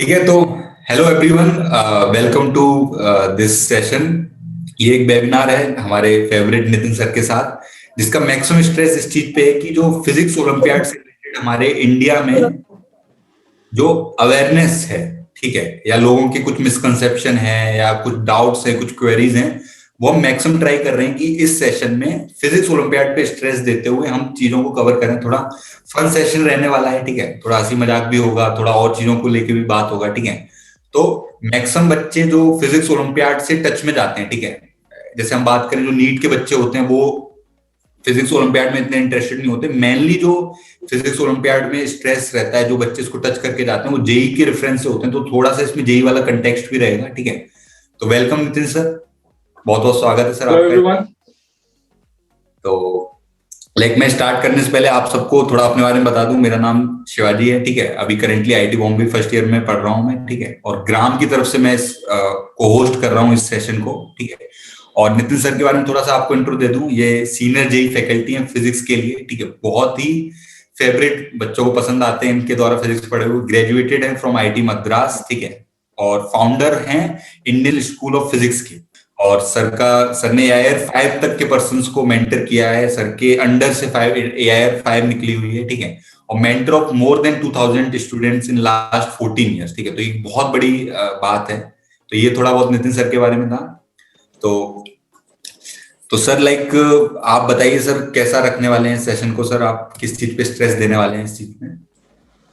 ठीक है। तो hello everyone, welcome to this session. ये एक वेबिनार है हमारे फेवरेट नितिन सर के साथ, जिसका मैक्सिमम स्ट्रेस इस चीज पे है कि जो फिजिक्स ओलंपियाड से रिलेटेड हमारे इंडिया में जो अवेयरनेस है, ठीक है, या लोगों के कुछ मिसकंसेप्शन है या कुछ डाउट्स है, कुछ क्वेरीज हैं, वो हम मैक्सिमम ट्राई कर रहे हैं कि इस सेशन में फिजिक्स ओलंपियाड पे स्ट्रेस देते हुए हम चीजों को कवर करें। थोड़ा फन सेशन रहने वाला है, ठीक है, थोड़ा हंसी मजाक भी होगा, थोड़ा और चीजों को लेके भी बात होगा, ठीक है। तो मैक्सिमम बच्चे जो फिजिक्स ओलंपियाड से टच में जाते हैं, ठीक है, जैसे हम बात करें जो नीट के बच्चे होते हैं वो फिजिक्स ओलंपियाड में इतने इंटरेस्टेड नहीं होते। मेनली जो फिजिक्स ओलंपियाड में स्ट्रेस रहता है, जो बच्चे इसको टच करके जाते हैं, वो जेई के रेफरेंस से होते हैं, तो थोड़ा सा इसमें जेई वाला कंटेक्स्ट भी रहेगा, ठीक है। तो वेलकम नितिन सर, बहुत बहुत स्वागत है सर आपका। तो मैं स्टार्ट करने से पहले आप सबको थोड़ा अपने बारे में बता दूं। मेरा नाम शिवाजी है, ठीक है। अभी currently IIT Bombay first year में पढ़ रहा हूं मैं, ठीक है। और ग्राम की तरफ से मैं को होस्ट कर रहा हूं इस सेशन को, ठीक है। और नितिन सर के बारे में थोड़ा सा आपको इंट्रो दे दूं। ये सीनियर जेई फैकल्टी हैं फिजिक्स के लिए, ठीक है। बहुत ही फेवरेट, बच्चों को पसंद आते हैं इनके द्वारा फिजिक्स पढ़े हुए। ग्रेजुएटेड हैं फ्रॉम आईआईटी मद्रास, ठीक है। और फाउंडर हैं इंडियन स्कूल ऑफ फिजिक्स के। और सर ने एआईआर 5 तक के पर्सन्स को मेंटर किया है। सर के अंडर से 5 एआईआर 5 निकली हुई है, ठीक है। और mentor of more than 2000 students in last 14 years, ठीक है। तो ये बहुत बड़ी बात है। तो ये थोड़ा बहुत नितिन सर के बारे में था। तो सर आप बताइए सर, कैसा रखने वाले हैं सेशन को? सर आप किस चीज पे स्ट्रेस देने वाले हैं इस चीज में?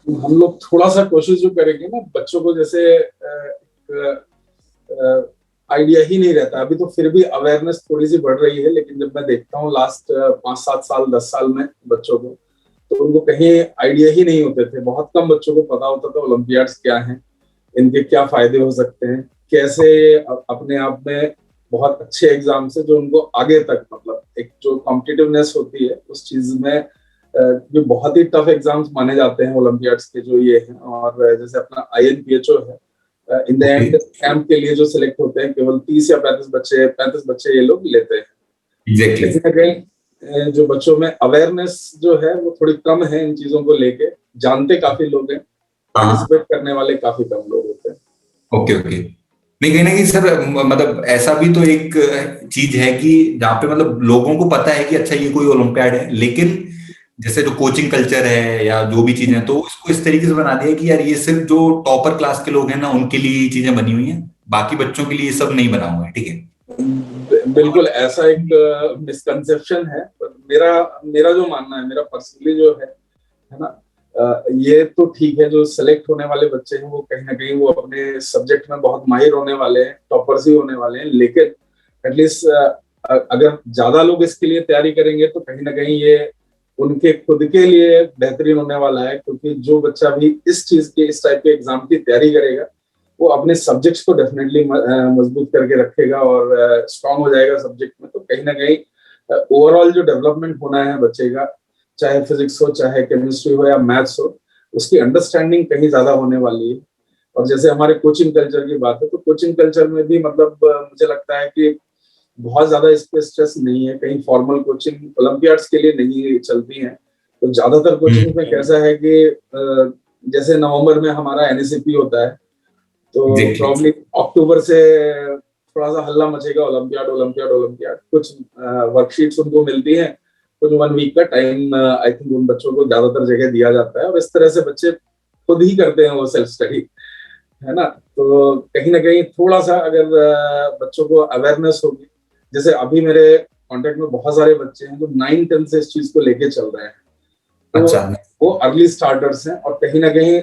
हम लोग थोड़ा सा कोशिश जो करेंगे ना, बच्चों को जैसे आइडिया ही नहीं रहता अभी, तो फिर भी अवेयरनेस थोड़ी सी बढ़ रही है। लेकिन जब मैं देखता हूँ लास्ट 5-7 साल 10 साल में बच्चों को, तो उनको कहीं आइडिया ही नहीं होते थे। बहुत कम बच्चों को पता होता था ओलंपियाड्स क्या हैं, इनके क्या फायदे हो सकते हैं, कैसे अपने आप में बहुत अच्छे एग्जाम से जो उनको आगे तक, मतलब एक जो कॉम्पिटिटिवनेस होती है उस चीज में, जो बहुत ही टफ एग्जाम्स माने जाते हैं ओलंपियाड्स के जो ये हैं। और जैसे अपना आईएनपीएचओ है, इन द एंड कैंप के लिए जो सिलेक्ट होते हैं केवल 30 या 35 बच्चे ये लोग लेते हैं। Exactly. जो बच्चों में अवेयरनेस जो है वो थोड़ी कम है इन चीजों को लेके। जानते काफी लोग हैं, पार्टिसिपेट करने वाले काफी कम लोग होते हैं। Okay okay. नहीं, कहीं ना कहीं सर, मतलब ऐसा भी तो एक चीज है कि जहाँ पे मतलब लोगों को पता है कि अच्छा ये कोई ओलंपियाड है, लेकिन जैसे जो कोचिंग कल्चर है या जो भी चीजें हैं, तो इसको इस तरीके से बना दिया कि यार ये सिर्फ जो टॉपर क्लास के लोग हैं ना उनके लिए ये चीजें बनी हुई हैं, बाकी बच्चों के लिए ये सब नहीं बना हुआ है, ठीक है। बिल्कुल ऐसा एक मिसकंसेप्शन है। मेरा मेरा जो मानना है, मेरा पर्सनली जो है ना, ये तो ठीक है, जो सिलेक्ट होने वाले बच्चे हैं वो कहीं ना कहीं वो अपने सब्जेक्ट में बहुत माहिर होने वाले हैं, टॉपर्स ही होने वाले हैं। लेकिन एटलीस्ट अगर ज्यादा लोग इसके लिए तैयारी करेंगे तो कहीं ना कहीं ये उनके खुद के लिए बेहतरीन होने वाला है। क्योंकि जो बच्चा भी इस चीज के, इस टाइप के एग्जाम की तैयारी करेगा, वो अपने सब्जेक्ट्स को डेफिनेटली मजबूत करके रखेगा और स्ट्रांग हो जाएगा सब्जेक्ट में। तो कहीं ना कहीं ओवरऑल जो डेवलपमेंट होना है बच्चे का, चाहे फिजिक्स हो, चाहे केमिस्ट्री हो या मैथ्स हो, उसकी अंडरस्टैंडिंग कहीं ज्यादा होने वाली है। और जैसे हमारे कोचिंग कल्चर की बात है, तो कोचिंग कल्चर में भी मतलब मुझे लगता है कि बहुत ज्यादा इस पे स्ट्रेस नहीं है। कहीं फॉर्मल कोचिंग ओलंपियाड्स के लिए नहीं चलती है। तो ज्यादातर कोचिंग में कैसा है कि जैसे नवंबर में हमारा एनएससीपी होता है, तो प्रॉब्ली अक्टूबर से थोड़ा सा हल्ला मचेगा, ओलंपियाड ओलंपियाड ओलंपियाड। कुछ वर्कशीट्स उनको मिलती हैं, कुछ 1 वीक का टाइम आई थिंक उन बच्चों को ज्यादातर जगह दिया जाता है, और इस तरह से बच्चे खुद ही करते हैं वो सेल्फ स्टडी, है ना। तो कहीं ना कहीं थोड़ा सा अगर बच्चों को अवेयरनेस होगी, जैसे अभी मेरे कांटेक्ट में बहुत सारे बच्चे हैं जो 9-10 से इस चीज को लेके चल रहे हैं। तो अच्छा। वो अर्ली स्टार्टर्स हैं। और कहीं ना कहीं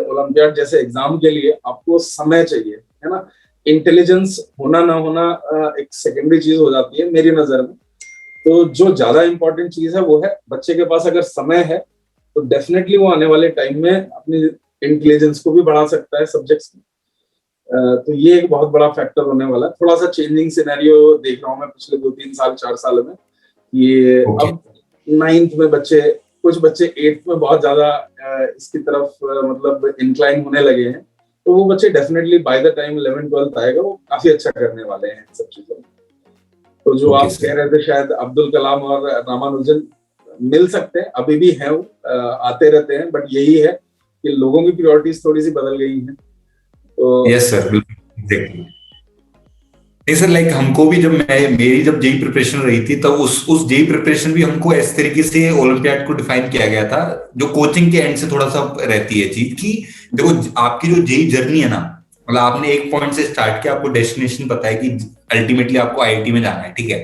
ओलंपियाड जैसे एग्जाम के लिए आपको समय चाहिए, है ना। इंटेलिजेंस होना ना होना एक सेकेंडरी चीज हो जाती है मेरी नजर में। तो जो ज्यादा इंपॉर्टेंट चीज है वो है, बच्चे के पास अगर समय है तो डेफिनेटली वो आने वाले टाइम में अपनी इंटेलिजेंस को भी बढ़ा सकता है सब्जेक्ट्स में। तो ये एक बहुत बड़ा फैक्टर होने वाला है। थोड़ा सा चेंजिंग सिनेरियो देख रहा हूँ मैं पिछले 2-3 साल 4 साल में। ये अब 9th में बच्चे, कुछ बच्चे 8th में बहुत ज्यादा इसकी तरफ मतलब इंक्लाइन होने लगे हैं। तो वो बच्चे definitely by the time 11th-12th आएगा वो काफी अच्छा करने वाले हैं सब चीजों में। तो जो आप कह रहे थे शायद अब्दुल कलाम और रामानुजन मिल सकते हैं, अभी भी हैं वो, आते रहते हैं। बट यही है कि लोगों की प्रायोरिटीज थोड़ी सी बदल गई हैं। तो यस सर, बिल्कुल एग्जैक्टली। नहीं सर, लाइक हमको भी मेरी जब जेई प्रिपरेशन रही थी तब उस जेई प्रिपरेशन भी हमको इस तरीके से ओलंपियाड को डिफाइन किया गया था, जो कोचिंग के एंड से थोड़ा सा रहती है चीज की। देखो आपकी जो जेई जर्नी है ना, मतलब आपने एक पॉइंट से स्टार्ट किया, आपको डेस्टिनेशन पता है कि अल्टीमेटली आपको आईआईटी में जाना है, ठीक है।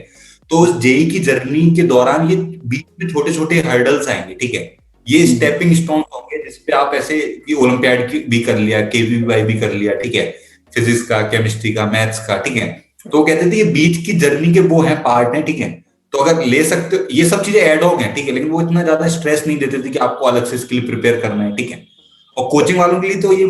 तो उस जेई की जर्नी के दौरान ये बीच में छोटे छोटे हर्डल्स आएंगे, ठीक है। ये स्टेपिंग स्टोन होंगे जिसपे आप ऐसे कि ओलंपियाड की भी कर लिया, केवीवाई भी कर लिया, ठीक है, फिजिक्स का, केमिस्ट्री का, मैथ्स का, ठीक है। तो कहते थे ये बीच की जर्नी के वो है, पार्ट है, ठीक है। तो अगर ले सकते हो ये सब चीजें एड ऑन है, ठीक है, लेकिन वो इतना ज्यादा स्ट्रेस नहीं देते थे कि आपको अलग से इसके लिए प्रिपेयर करना है, ठीक है। और कोचिंग वालों के लिए तो ये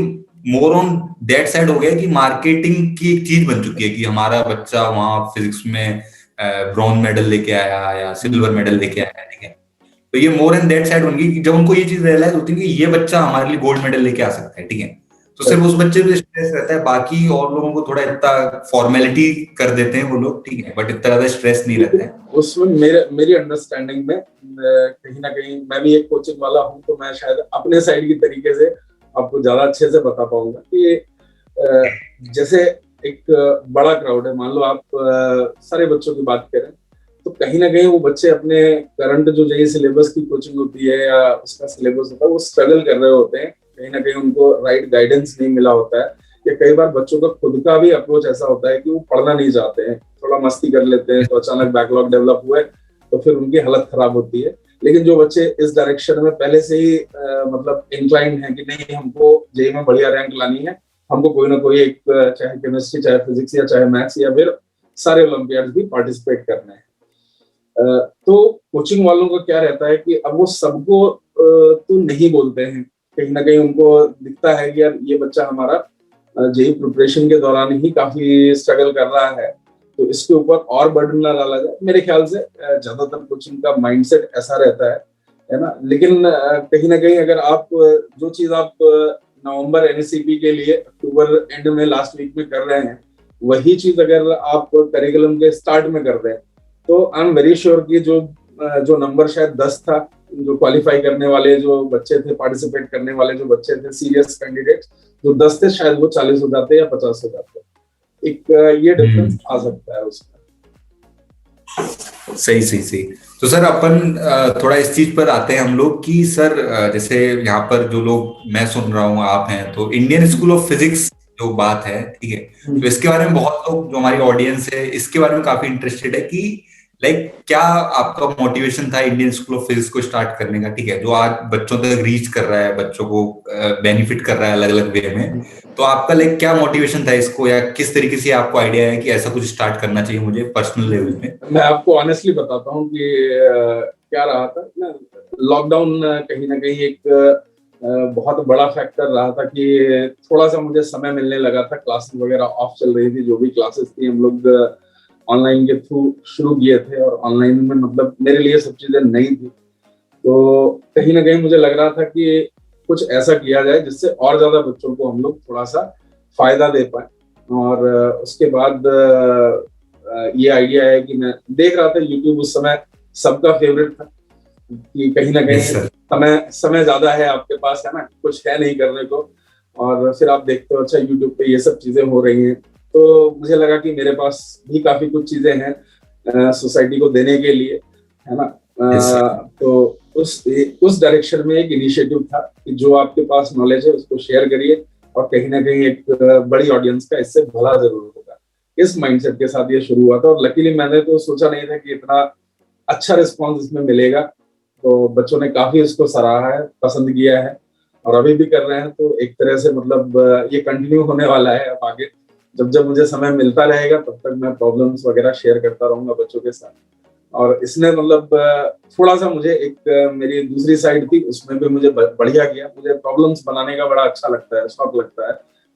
मोर ऑन दैट साइड हो गया कि मार्केटिंग की एक चीज बन चुकी है कि हमारा बच्चा वहां फिजिक्स में ब्रॉन्ज मेडल लेके आया या सिल्वर मेडल लेके आया, ठीक है। तो ये मोर एंड दैट साइड होंगी कि जब उनको ये चीज रियलाइज होती है कि ये बच्चा हमारे लिए गोल्ड मेडल लेके आ सकता है, ठीक है। तो सिर्फ उस बच्चे पे स्ट्रेस रहता है, बाकी और लोगों को थोड़ा इतना फॉर्मेलिटी कर देते हैं वो लोग, ठीक है, बट इतना ज्यादा स्ट्रेस नहीं रहता है उसमें मेरी अंडरस्टैंडिंग में कहीं ना कहीं मैं भी एक कोचिंग वाला हूँ, तो मैं शायद अपने साइड की तरीके से आपको ज्यादा अच्छे से बता पाऊंगा कि जैसे एक बड़ा क्राउड है, मान लो आप सारे बच्चों की बात करें, तो कहीं ना कहीं वो बच्चे अपने करंट जो जेईई सिलेबस की कोचिंग होती है या उसका सिलेबस होता है, वो स्ट्रगल कर रहे होते हैं, कहीं ना कहीं उनको राइट गाइडेंस नहीं मिला होता है, या कई बार बच्चों का खुद का भी अप्रोच ऐसा होता है कि वो पढ़ना नहीं चाहते हैं, थोड़ा मस्ती कर लेते हैं, तो अचानक बैकलॉग डेवलप हुए तो फिर उनकी हालत खराब होती है। लेकिन जो बच्चे इस डायरेक्शन में पहले से ही मतलब इंक्लाइंड है कि नहीं हमको जेईई में बढ़िया रैंक लानी है, हमको कोई ना कोई एक चाहे केमिस्ट्री चाहे फिजिक्स या चाहे मैथ्स या फिर सारे ओलंपियाड भी पार्टिसिपेट करने हैं, तो कोचिंग वालों का क्या रहता है कि अब वो सबको तो नहीं बोलते हैं, कहीं ना कहीं उनको दिखता है कि यार ये बच्चा हमारा जेईई प्रिपरेशन के दौरान ही काफी स्ट्रगल कर रहा है, तो इसके ऊपर और बर्डन ना डाला जाए। मेरे ख्याल से ज्यादातर कोचिंग का माइंडसेट ऐसा रहता है ना। लेकिन कहीं ना कहीं अगर आप जो चीज आप नवंबर एनएससीपी के लिए अक्टूबर एंड में लास्ट वीक में कर रहे हैं, वही चीज अगर आप करिकुलम के स्टार्ट में कर रहे हैं, तो आई एम वेरी श्योर कि जो नंबर शायद 10 था, जो क्वालिफाई करने वाले जो बच्चे थे, पार्टिसिपेट करने वाले जो बच्चे थे, सीरियस कैंडिडेट्स जो 10 थे, शायद वो 40 हो जाते या 50 हो जाते। एक ये डिफरेंस आ सकता है उसमें। सही सही सही। तो सर अपन थोड़ा इस चीज पर आते हैं हम लोग कि सर जैसे यहाँ पर जो लोग मैं सुन रहा हूँ आप हैं, तो इंडियन स्कूल ऑफ फिजिक्स जो बात है, ठीक है, तो इसके बारे में बहुत लोग जो हमारी ऑडियंस है इसके बारे में काफी इंटरेस्टेड है कि लाइक क्या आपका मोटिवेशन था इंडियन स्कूल ऑफ फिजिक्स को स्टार्ट करने का, ठीक है, जो आज बच्चों तक रीच कर रहा है, बच्चों को बेनिफिट कर रहा है अलग अलग वे में। तो आपका लाइक क्या मोटिवेशन था इसको, या किस तरीके से आपको आइडिया है कि ऐसा कुछ स्टार्ट करना चाहिए मुझे पर्सनल लेवल में? मैं आपको ऑनेस्टली बताता हूँ कि क्या रहा था ना, लॉकडाउन कहीं ना कहीं एक बहुत बड़ा फैक्टर रहा था कि थोड़ा सा मुझे समय मिलने लगा था, क्लासेस वगैरह ऑफ चल रही थी, जो भी क्लासेस थी हम लोग ऑनलाइन के थ्रू शुरू किए थे, और ऑनलाइन में मतलब मेरे लिए सब चीजें नई थी, तो कहीं ना कहीं मुझे लग रहा था कि कुछ ऐसा किया जाए जिससे और ज्यादा बच्चों को हम लोग थोड़ा सा फायदा दे पाए। और उसके बाद ये आइडिया है कि मैं देख रहा था यूट्यूब उस समय सबका फेवरेट था, कि कहीं ना कहीं समय ज्यादा है आपके पास, है ना, कुछ है नहीं करने को, और फिर आप देखते हो अच्छा यूट्यूब पे ये सब चीजें हो रही हैं, तो मुझे लगा कि मेरे पास भी काफी कुछ चीजें हैं सोसाइटी को देने के लिए, है ना। तो उस डायरेक्शन में एक इनिशिएटिव था कि जो आपके पास नॉलेज है उसको शेयर करिए, और कहीं ना कहीं एक बड़ी ऑडियंस का इससे भला जरूर होगा, इस माइंडसेट के साथ ये शुरू हुआ था। और लकीली मैंने तो सोचा नहीं था कि इतना अच्छा रिस्पॉन्स इसमें मिलेगा, तो बच्चों ने काफी इसको सराहा है, पसंद किया है, और अभी भी कर रहे हैं, तो एक तरह से मतलब ये कंटिन्यू होने वाला है। अब आगे जब जब मुझे समय मिलता रहेगा तब तक मैं प्रॉब्लम्स वगैरह शेयर करता रहूंगा बच्चों के साथ। और इसने मतलब थोड़ा सा मुझे एक मेरी दूसरी साइड थी, उसमें भी मुझे बढ़िया किया, मुझे प्रॉब्लम्स बनाने का बड़ा अच्छा लगता है, शौक लगता है।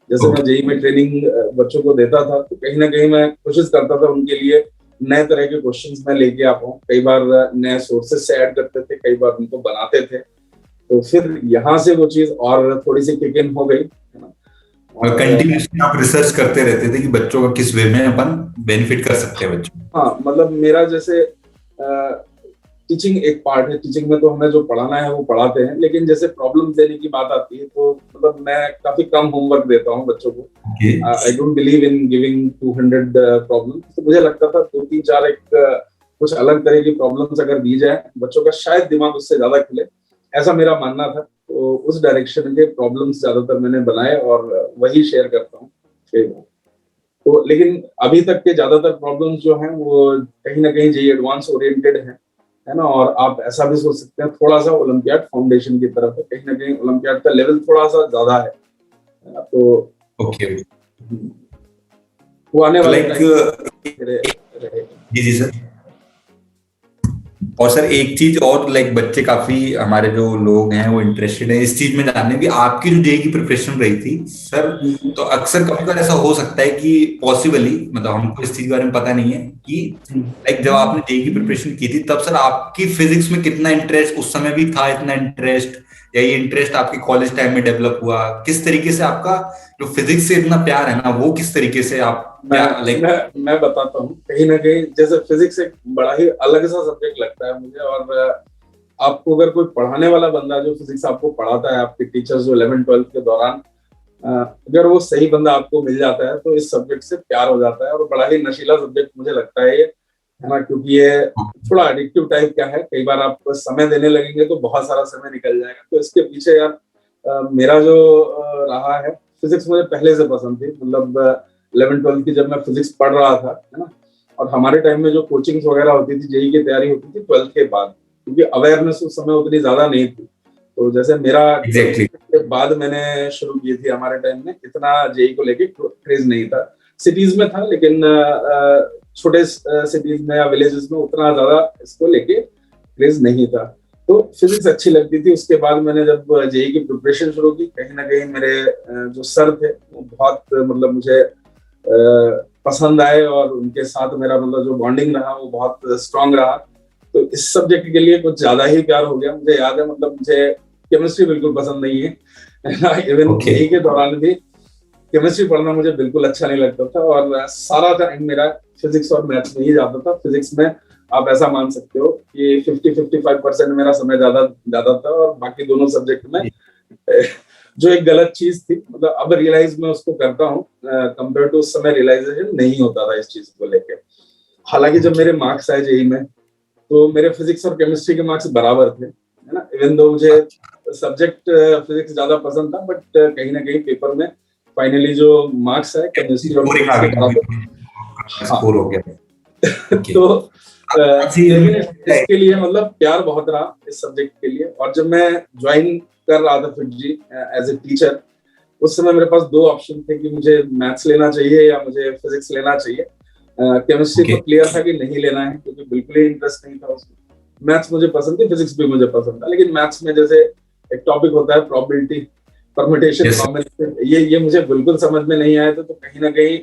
जैसे मैं जेईई में ट्रेनिंग बच्चों को देता था, तो कहीं ना कहीं मैं कोशिश करता था उनके लिए नए तरह के क्वेश्चंस मैं लेके आ पाऊँ, कई बार नए सोर्सेज से ऐड करते थे, कई बार उनको बनाते थे, तो फिर यहाँ से वो चीज और थोड़ी सी किक इन हो गई, है ना। और कंटिन्यूसली आप रिसर्च करते रहते थे कि बच्चों का किस वे में अपन बेनिफिट कर सकते हैं बच्चों। हाँ, मतलब मेरा जैसे टीचिंग एक पार्ट है, टीचिंग में तो हमें जो पढ़ाना है वो पढ़ाते हैं, लेकिन जैसे प्रॉब्लम देने की बात आती है तो मतलब मैं काफी कम होमवर्क देता हूँ बच्चों को। I don't believe in giving 200 problem. तो मुझे लगता था 2 3 4 एक कुछ अलग तरह की प्रॉब्लम्स अगर दी जाए बच्चों का शायद दिमाग उससे ज्यादा खुले, ऐसा मेरा मानना था। तो उस डायरेक्शन के प्रॉब्लम्स ज्यादातर मैंने बनाए और वही शेयर करता हूँ। तो लेकिन अभी तक के ज्यादातर प्रॉब्लम्स जो हैं वो कहीं ना कहीं जेई एडवांस ओरिएंटेड है ना। और आप ऐसा भी सोच सकते हैं थोड़ा सा ओलंपियाड फाउंडेशन की तरफ है, कहीं ना कहीं ओलंपियाड का लेवल थोड़ा सा ज्यादा है ना? तो ओके, वो आने वाले लाइक टाइम रहेगा। जी जी सर। और सर एक चीज और, लाइक बच्चे काफी हमारे जो लोग हैं वो इंटरेस्टेड है इस चीज में जानने की, आपकी जो जेई की प्रिपरेशन रही थी सर, तो अक्सर कभी कभार ऐसा हो सकता है कि पॉसिबली, मतलब हमको इस चीज के बारे में पता नहीं है कि लाइक जब आपने जेई की प्रिपरेशन की थी तब सर आपकी फिजिक्स में कितना इंटरेस्ट उस समय भी था, इतना इंटरेस्ट, या ये इंटरेस्ट आपके कॉलेज टाइम में डेवलप हुआ, किस तरीके से आपका जो फिजिक्स से इतना प्यार है ना वो किस तरीके से आप क्या लाइक। मैं बताता हूँ। कहीं ना कहीं जैसे फिजिक्स एक बड़ा ही अलग सा सब्जेक्ट लगता है मुझे, और आपको अगर कोई पढ़ाने वाला बंदा जो फिजिक्स आपको पढ़ाता है, आपके टीचर्स जो 11th 12th के दौरान, अगर वो सही बंदा आपको मिल जाता है तो इस सब्जेक्ट से प्यार हो जाता है। और बड़ा ही नशीला सब्जेक्ट मुझे लगता है ये, है ना, क्योंकि ये थोड़ा एडिक्टिव टाइप का है। कई बार आप समय देने लगेंगे तो बहुत सारा समय निकल जाएगा। तो इसके पीछे यार मेरा जो रहा है, फिजिक्स मुझे पहले से पसंद थी। मतलब 11th 12th की जब मैं फिजिक्स पढ़ रहा था, है ना, और हमारे टाइम में जो कोचिंग्स वगैरह होती थी, जेई की तैयारी होती थी 12th के बाद, क्योंकि अवेयरनेस उस समय उतनी ज्यादा नहीं थी। तो जैसे मेरा एग्जैक्टली के बाद मैंने शुरू की थी, हमारे टाइम में इतना जेई को लेके क्रेज नहीं था। सिटीज में था, लेकिन छोटे सिटीज में या विलेजेस में उतना ज्यादा इसको लेके क्रेज नहीं था। तो फिजिक्स अच्छी लगती थी। उसके बाद मैंने जब जेई की प्रिपरेशन शुरू की, कहीं ना कहीं मेरे जो सर थे वो बहुत मतलब मुझे पसंद आए, और उनके साथ मेरा मतलब जो बॉन्डिंग रहा वो बहुत स्ट्रांग रहा। तो इस सब्जेक्ट के लिए कुछ ज्यादा ही प्यार हो गया। मुझे याद है, मतलब मुझे केमिस्ट्री बिल्कुल पसंद नहीं है इवन ओके जेई के दौरान भी केमिस्ट्री पढ़ना मुझे बिल्कुल अच्छा नहीं लगता था, और सारा टाइम मेरा फिजिक्स और मैथ्स में ही जाता था। फिजिक्स में आप ऐसा मान सकते हो कि 50-55% मेरा समय ज्यादा ज्यादा था, और बाकी दोनों सब्जेक्ट में जो एक गलत चीज थी, मतलब अब रियलाइज मैं उसको करता हूँ, कंपेयर टू उस समय रियलाइजेशन नहीं होता था इस चीज को लेके। हालांकि जब मेरे मार्क्स आए जेई में तो मेरे फिजिक्स और केमिस्ट्री के मार्क्स बराबर थे, है ना। इवन दो मुझे सब्जेक्ट फिजिक्स ज्यादा पसंद था, बट कहीं ना कहीं पेपर में फाइनली जो मार्क्स है केमिस्ट्री और स्कोरिंग आ फिजिक्स के बराबर। गई, हाँ स्कोर हो गया। ओके, तो ऐसी लेकिन इसके लिए मतलब प्यार बहुत रहा इस सब्जेक्ट के लिए। और जब मैं ज्वाइन कर रहा था फिटजी एज ए टीचर, उस समय मेरे पास दो ऑप्शन थे कि मुझे मैथ्स लेना चाहिए या मुझे फिजिक्स लेना चाहिए। केमिस्ट्री तो क्लियर था कि नहीं लेना है, क्योंकि बिल्कुल ही इंटरेस्ट नहीं था उसमें। मैथ्स मुझे पसंद थी, फिजिक्स भी मुझे पसंद था, लेकिन मैथ्स में जैसे एक टॉपिक होता है प्रोबेबिलिटी, परम्यूटेशन, यस कॉम्बिनेशन, ये मुझे बिल्कुल समझ में नहीं आया था। तो कहीं ना कहीं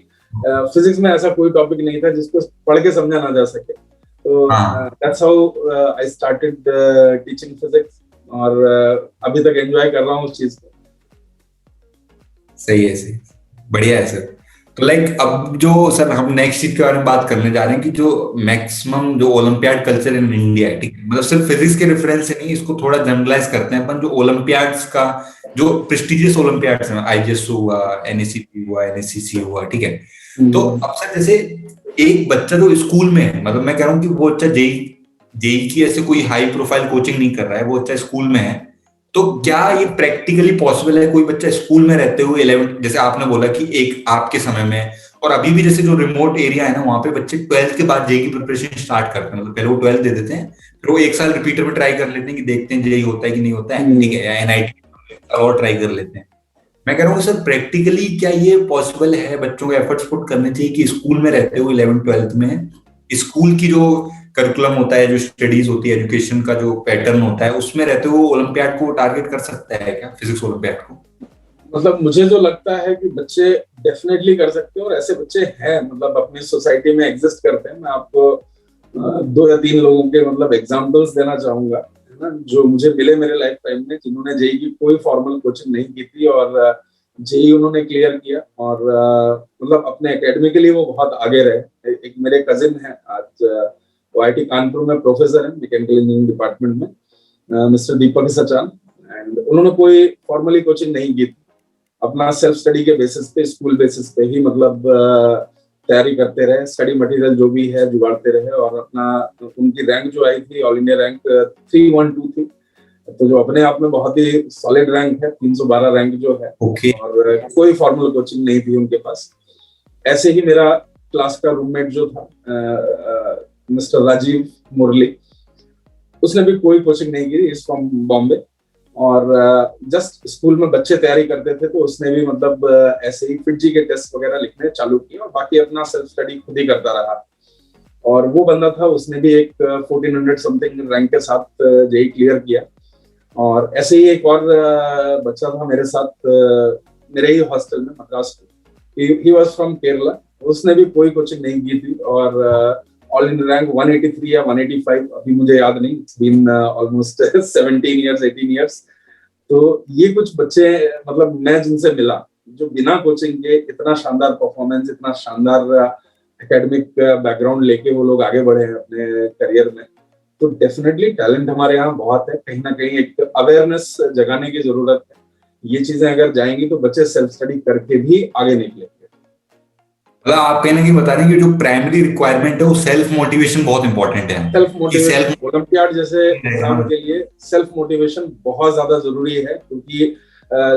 फिजिक्स में ऐसा कोई टॉपिक नहीं था जिसको पढ़ के समझा ना जा सके। तो हाँ that's how I started teaching physics, और अभी तक एंजॉय कर रहा हूँ उस चीज को। सही है, सही, बढ़िया है सर। तो लाइक अब जो सर हम नेक्स्ट चीज के बारे में बात करने जा रहे हैं कि जो मैक्सिमम जो ओलंपियाड कल्चर इन इंडिया है, ठीक है, मतलब सिर्फ फिजिक्स के रेफरेंस से नहीं, इसको थोड़ा जनरलाइज करते हैं अपन, जो ओलंपियाड्स का जो प्रेस्टिजियस ओलंपियाड्स हैं, आईजीएसओ हुआ, एनएसीपी हुआ, एनएससीसी हुआ, ठीक है। तो अब सर जैसे एक बच्चा जो स्कूल में है, मतलब मैं कह रहा हूँ कि वो बच्चा जेई जेई की ऐसे कोई हाई प्रोफाइल कोचिंग नहीं कर रहा है, वो बच्चा स्कूल में है, तो क्या ये प्रैक्टिकली पॉसिबल है कोई बच्चा स्कूल में रहते हुए 11, जैसे आपने बोला कि एक आपके समय में और अभी भी, जैसे जो रिमोट एरिया है ना वहां पे बच्चे 12th के बाद जेई की प्रिपरेशन स्टार्ट करते हैं, मतलब पहले वो 12th दे देते हैं, फिर वो एक साल रिपीटर में ट्राई कर लेते हैं कि देखते हैं जेई होता है कि नहीं होता है, ठीक है, या एनआईटी और ट्राई कर लेते हैं। मैं कह रहा हूँ सर प्रैक्टिकली क्या ये पॉसिबल है, बच्चों को एफर्ट्स पुट करने चाहिए कि स्कूल में रहते हुए 11th 12th में स्कूल की जो करिकुलम होता है, जो स्टडीज होती है, एजुकेशन का जो पैटर्न होता है, उसमें रहते हुए ओलंपियाड को टारगेट कर सकता है क्या, फिजिक्स ओलंपियाड को? मतलब मुझे जो लगता है कि बच्चे डेफिनेटली कर सकते हैं, और ऐसे बच्चे हैं, मतलब अपनी सोसाइटी में एग्जिस्ट करते हैं। मैं आपको 2 या 3 लोगों के मतलब एग्जांपल्स देना चाहूंगा, है ना, जो मुझे मिले मेरे लाइफ टाइम में, जिन्होंने जेई की कोई फॉर्मल कोचिंग नहीं की थी और जेई उन्होंने क्लियर किया, और मतलब अपने एकेडमिकली वो बहुत आगे रहे। एक मेरे कजिन है, आज वो IIT कानपुर में प्रोफेसर है मैकेनिकल इंजीनियरिंग डिपार्टमेंट में, मिस्टर दीपक सचान। एंड उन्होंने कोई फॉर्मली कोचिंग नहीं की थी, अपना सेल्फ स्टडी के बेसिस पे, स्कूल बेसिस पे ही मतलब तैयारी करते रहे, स्टडी मटेरियल जो भी है जुगाड़ते रहे, और अपना उनकी रैंक जो आई थी ऑल इंडिया रैंक 312 थी, तो जो अपने आप में बहुत ही सॉलिड रैंक है, 312 रैंक जो है। Okay. और कोई फॉर्मल कोचिंग नहीं थी उनके पास। ऐसे ही मेरा क्लास का रूममेट जो था मिस्टर राजीव मुरली, उसने भी कोई कोचिंग नहीं की, इज फ्रॉम बॉम्बे, और जस्ट स्कूल में बच्चे तैयारी करते थे तो उसने भी मतलब ऐसे ही फिटजी के टेस्ट वगैरह लिखने चालू किए, और बाकी अपना सेल्फ स्टडी खुद ही करता रहा। और वो बंदा था, उसने भी एक 1400 समथिंग रैंक के साथ जेई क्लियर किया। और ऐसे ही एक और बच्चा था मेरे साथ, मेरे ही हॉस्टल में मद्रास में, ही वाज फ्रॉम केरला, उसने भी कोई कोचिंग नहीं की थी, और ऑल इन रैंक 183 या 185, अभी मुझे याद नहीं, it's been almost 17 years 18 years. तो ये कुछ बच्चे मतलब मैं जिनसे मिला, जो बिना कोचिंग के इतना शानदार परफॉर्मेंस, इतना शानदार एकेडमिक बैकग्राउंड लेके वो लोग आगे बढ़े हैं अपने करियर में। तो डेफिनेटली टैलेंट हमारे यहाँ बहुत है, कहीं ना कहीं एक अवेयरनेस जगाने की जरूरत है। ये चीजें अगर जाएंगी तो बच्चे सेल्फ स्टडी करके भी आगे निकलेंगे। मतलब आप कहने की बता रहे हैं कि जो प्राइमरी रिक्वायरमेंट है वो सेल्फ मोटिवेशन बहुत इंपॉर्टेंट है। सेल्फ मोटिवेशन, ओलंपियाड जैसे एग्जाम हाँ। के लिए सेल्फ मोटिवेशन बहुत ज्यादा जरूरी है, क्योंकि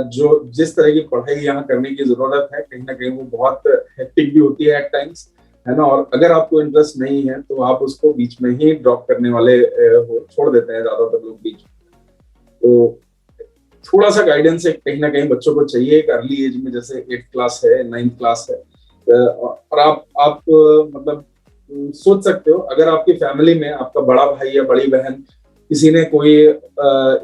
जो जिस तरह की पढ़ाई यहाँ करने की जरूरत है, कहीं ना कहीं वो बहुत हेक्टिक भी होती है एट टाइम्स, है ना। और अगर आपको इंटरेस्ट नहीं है तो आप उसको बीच में ही ड्रॉप करने वाले हो, छोड़ देते हैं ज्यादातर लोग बीच में। तो थोड़ा सा गाइडेंस कहीं ना कहीं बच्चों को चाहिए एक अर्ली एज में, जैसे 8th क्लास है, 9th क्लास है। और आप मतलब सोच सकते हो, अगर आपकी फैमिली में आपका बड़ा भाई या बड़ी बहन किसी ने कोई